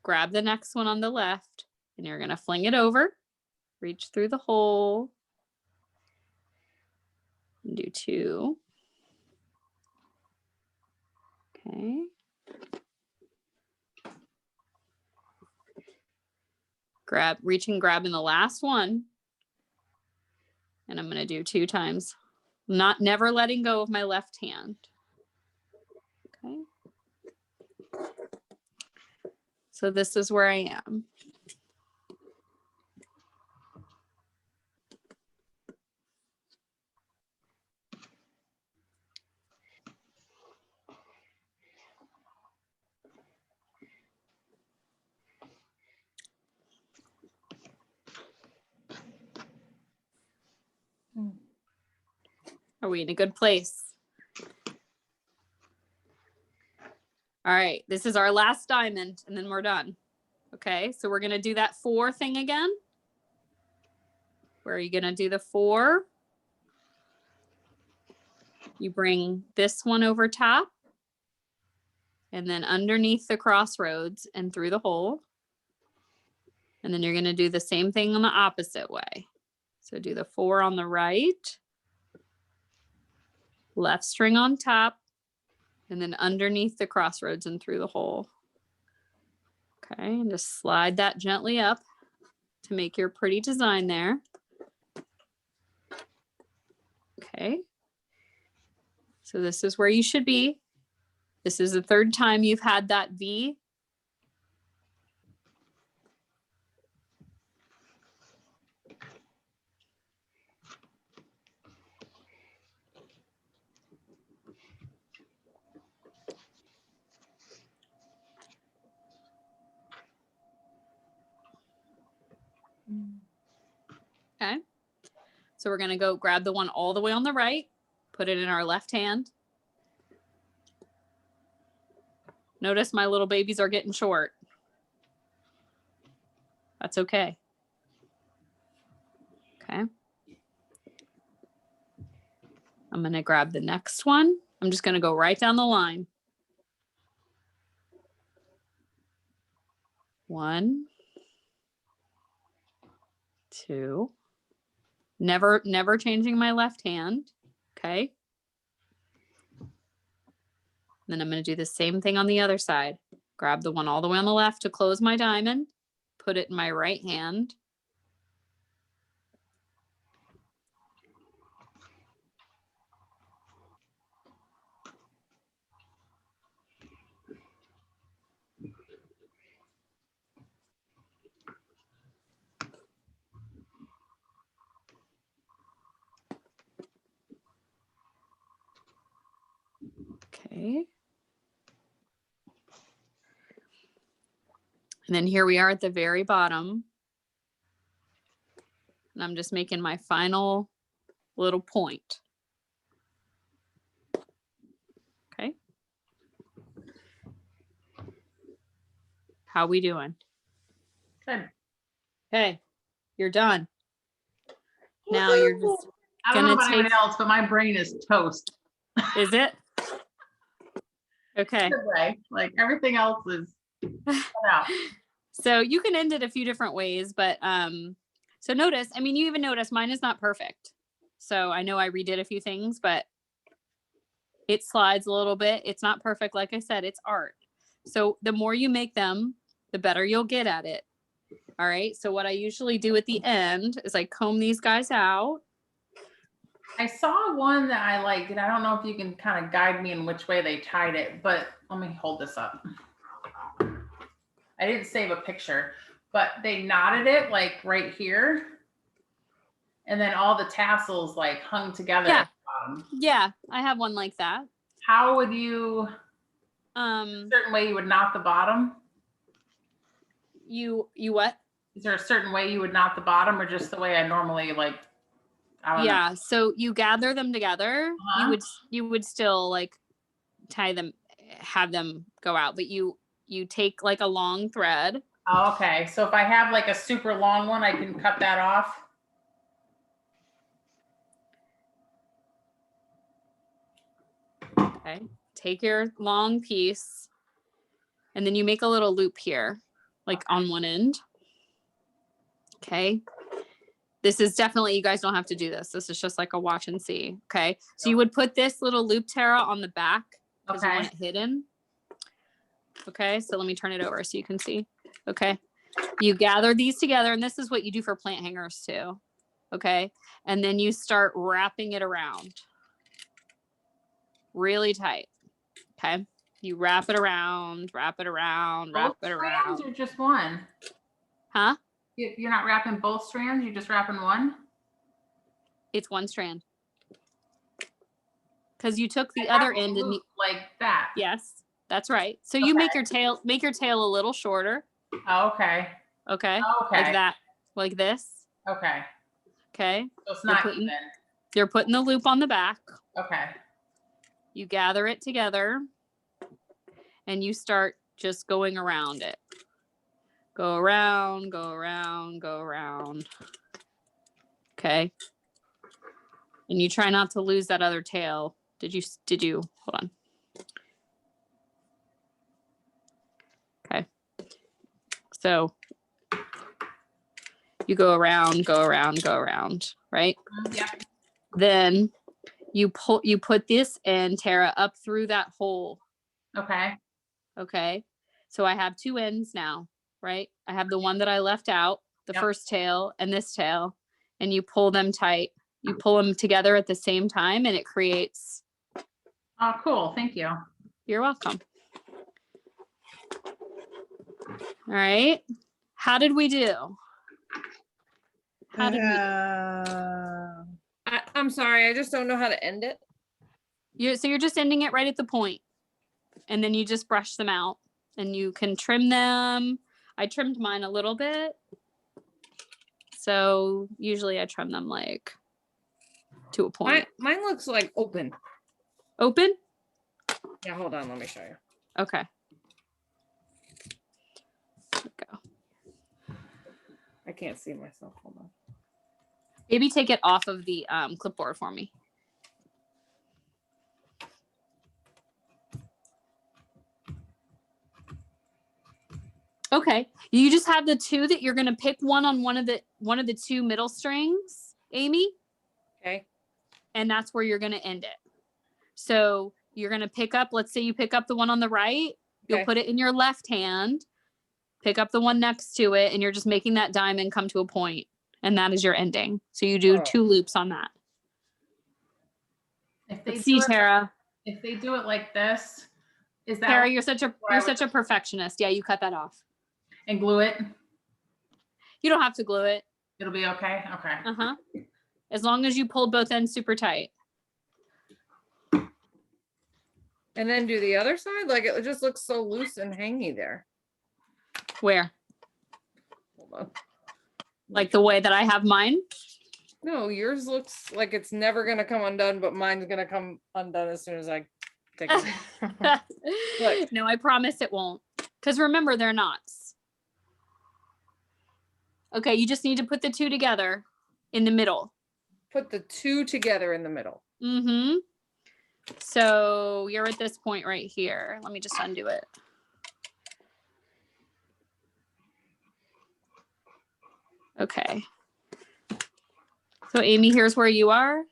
grab the next one on the left, and you're going to fling it over, reach through the hole, and do 2. Okay. Reach and grab in the last one. And I'm going to do 2 times. Never letting go of my left hand. Okay. So this is where I am. Are we in a good place? All right, this is our last diamond and then we're done. Okay, so we're gonna do that 4 thing again. Where are you gonna do the 4? You bring this one over top and then underneath the crossroads and through the hole. And then you're going to do the same thing on the opposite way. So do the 4 on the right, left string on top, and then underneath the crossroads and through the hole. Okay, and just slide that gently up to make your pretty design there. Okay. So this is where you should be. This is the 3rd time you've had that V. Okay. So we're going to go grab the one all the way on the right, put it in our left hand. Notice my little babies are getting short. That's okay. Okay. I'm going to grab the next one. I'm just going to go right down the line. 1, 2. Never changing my left hand. Okay. Then I'm going to do the same thing on the other side. Grab the one all the way on the left to close my diamond, put it in my right hand. Okay. And then here we are at the very bottom. And I'm just making my final little point. Okay. How we doing? Good. Okay, you're done. Now you're just I don't know gonna about anyone take- else, but my brain is toast. Is it? Okay. Good way. Like everything else is cut out. So you can end it a few different ways, but so notice, I mean, you even notice mine is not perfect. So I know I redid a few things, but it slides a little bit. It's not perfect. Like I said, it's art. So the more you make them, the better you'll get at it. All right. So what I usually do at the end is I comb these guys out. I saw one that I liked, and I don't know if you can kind of guide me in which way they tied it, but let me hold this up. I didn't save a picture, but they knotted it like right here. And then all the tassels like hung together Yeah. at the bottom. Yeah, I have one like that. How would you, a certain way you would knot the bottom? You what? Is there a certain way you would knot the bottom, or just the way I normally like, I don't know. Yeah, so you gather them together. Uh-huh. You would still like tie them, have them go out, but you take like a long thread. Oh, okay. So if I have like a super long one, I can cut that off. Okay. Take your long piece and then you make a little loop here, like on one end. Okay. This is definitely, you guys don't have to do this. This is just like a watch and see. Okay. So you would put this little loop, Tara, on the back because you want it hidden. Okay. So let me turn it over so you can see. Okay. You gather these together, and this is what you do for plant hangers too. Okay. And then you start wrapping it around really tight. Okay. You wrap it around, wrap it around, wrap it around. Or just one? Huh? You're not wrapping both strands, you're just wrapping one? It's one strand. Because you took the other end and like that. Yes, that's right. So you make your tail a little shorter. Oh, okay. Okay. Okay. Like that. Like this. Okay. Okay. So it's not even. You're putting the loop on the back. Okay. You gather it together and you start just going around it. Go around, go around, go around. Okay. And you try not to lose that other tail. Did you, hold on. Okay. So You go around, go around, go around, right? Yeah. Then you put this in, Tara, up through that hole. Okay. Okay. So I have 2 ends now, right? I have the one that I left out, the Yep. first tail and this tail, and you pull them tight. You pull them together at the same time and it creates. Oh, cool. Thank you. You're welcome. All right. How did we do? How did we? I'm sorry, I just don't know how to end it. So you're just ending it right at the point, and then you just brush them out, and you can trim them. I trimmed mine a little bit, so usually I trim them like to a point. Mine looks like open. Open? Yeah, hold on, let me show you. Okay. There we go. I can't see myself. Hold on. Maybe take it off of the clipboard for me. Okay, you just have the 2 that you're gonna pick one on one of the 2 middle strings, Amy. Okay. And that's where you're gonna end it. So you're gonna pick up, let's say you pick up the one on the right, you'll Okay. put it in your left hand, pick up the one next to it, and you're just making that diamond come to a point, and that is your ending. So you do 2 loops on that. If they Let's see, do it, Tara. if they do it like this, is that Tara, what- you're such a perfectionist. Yeah, you cut that off. and glue it? You don't have to glue it. It'll be okay. Okay. Uh-huh. As long as you pull both ends super tight. And then do the other side? Like it just looks so loose and hangy there. Where? Hold on. Like the way that I have mine? No, yours looks like it's never gonna come undone, but mine's gonna come undone as soon as I take it. Look. No, I promise it won't. Because remember, they're knots. Okay, you just need to put the 2 together in the middle. Put the 2 together in the middle. Mm-hmm. So you're at this point right here. Let me just undo it. Okay. So Amy, here's where you are.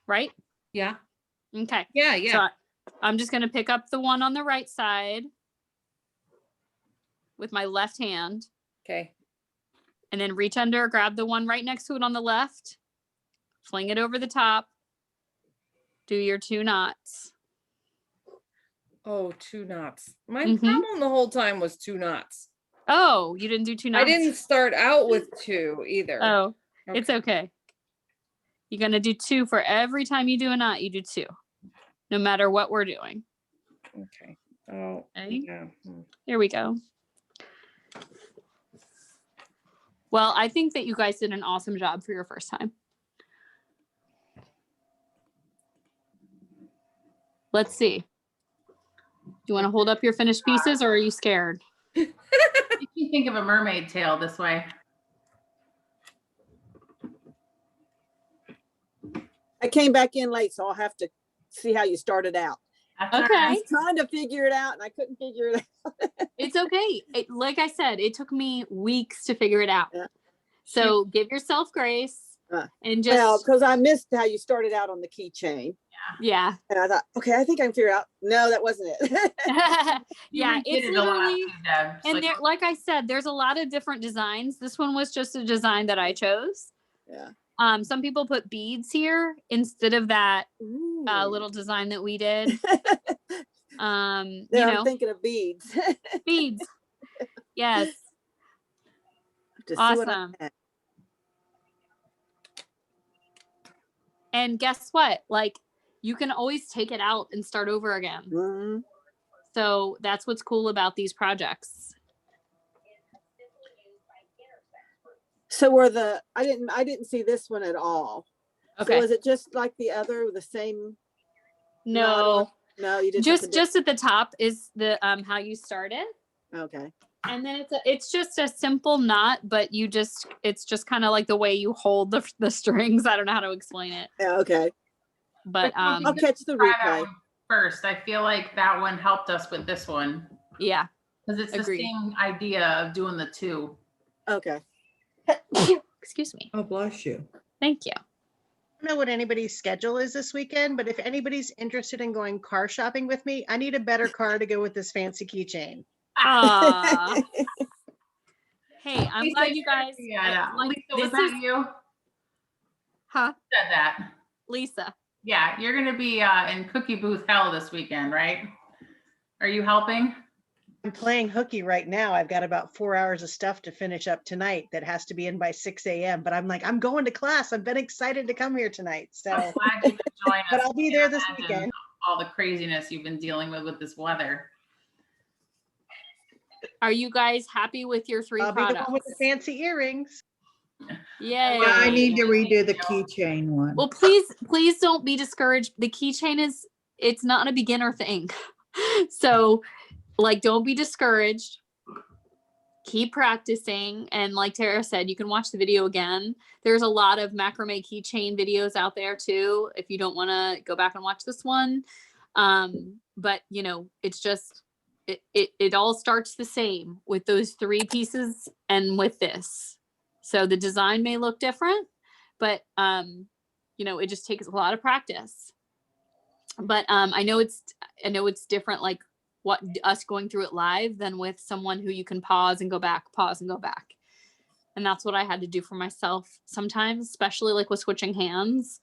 Right? Yeah. Okay. Yeah, yeah. So I'm just going to pick up the one on the right side with my left hand, Okay. and then reach under, grab the one right next to it on the left, fling it over the top, do your 2 knots. Oh, 2 knots. My Mhm. problem the whole time was 2 knots. Oh, you didn't do 2 knots? I didn't start out with 2 either. Oh, Okay. it's okay. You're going to do 2 for every time you do a knot, you do 2, no matter what we're doing. Okay. Oh, Okay. yeah. Here we go. Well, I think that you guys did an awesome job for your first time. Let's see. Do you want to hold up your finished pieces, or are you scared? Make me think of a mermaid tail this way. I came back in late, so I'll have to see how you started out. That's Okay. I was trying to figure it out and I couldn't figure it out. It's okay. Like I said, it took me weeks to figure it out. Yeah. So give yourself grace and Well, just, because I missed how you started out on the keychain. yeah. And I thought, okay, I think I can figure it out. No, that wasn't it. You Yeah, redid it's it a lot literally, too, Deb. It's and like- there, like I said, there's a lot of different designs. This one was just a design that I chose. Yeah. Some people put beads here instead of that Ooh. little design that we did. You I'm know, thinking of beads. beads. Yes. To see what I Awesome. had. And guess what? Like, you can always take it out and start over again. Mhm. So that's what's cool about these projects. So I didn't see this one at all. Okay. So is it just like the other, the same? No, No, you did just at the top is the how you start it. Okay. And then it's just a simple knot, but it's just kind of like the way you hold the strings. I don't know how to explain it, Yeah, okay. but I'll catch the Try that replay. one first. I feel like that one helped us with this one. yeah. Because it's Agreed. the same idea of doing the two. Okay. Excuse me. Oh, bless you. Thank you. I don't know what anybody's schedule is this weekend, but if anybody's interested in going car shopping with me, I need a better car to go with this fancy keychain. Aw. Hey, I'm Lisa, glad you guys. Yeah, like, Lisa, was this that is- you? Huh? Said that. Lisa. Yeah, you're gonna be in cookie booth hell this weekend, right? Are you helping? I'm playing hooky right now. I've got about 4 hours of stuff to finish up tonight that has to be in by 6 a.m. But I'm like, I'm going to class. I've been excited to come here tonight. So, I'm glad you could join us. but I'll be I there can't this imagine weekend. All the craziness you've been dealing with this weather. Are you guys happy with your 3 I'll be the products? one with the fancy earrings. Yay. Yeah, I need to Thank redo the you. keychain one. Well, please don't be discouraged. The keychain it's not a beginner thing. So like, don't be discouraged. Keep practicing. And like Tara said, you can watch the video again. There's a lot of macrame keychain videos out there too, if you don't want to go back and watch this one. But you know, it's just, it all starts the same with those 3 pieces and with this. So the design may look different, but you know, it just takes a lot of practice. But I know it's different, like what us going through it live than with someone who you can pause and go back. And that's what I had to do for myself sometimes, especially like with switching hands.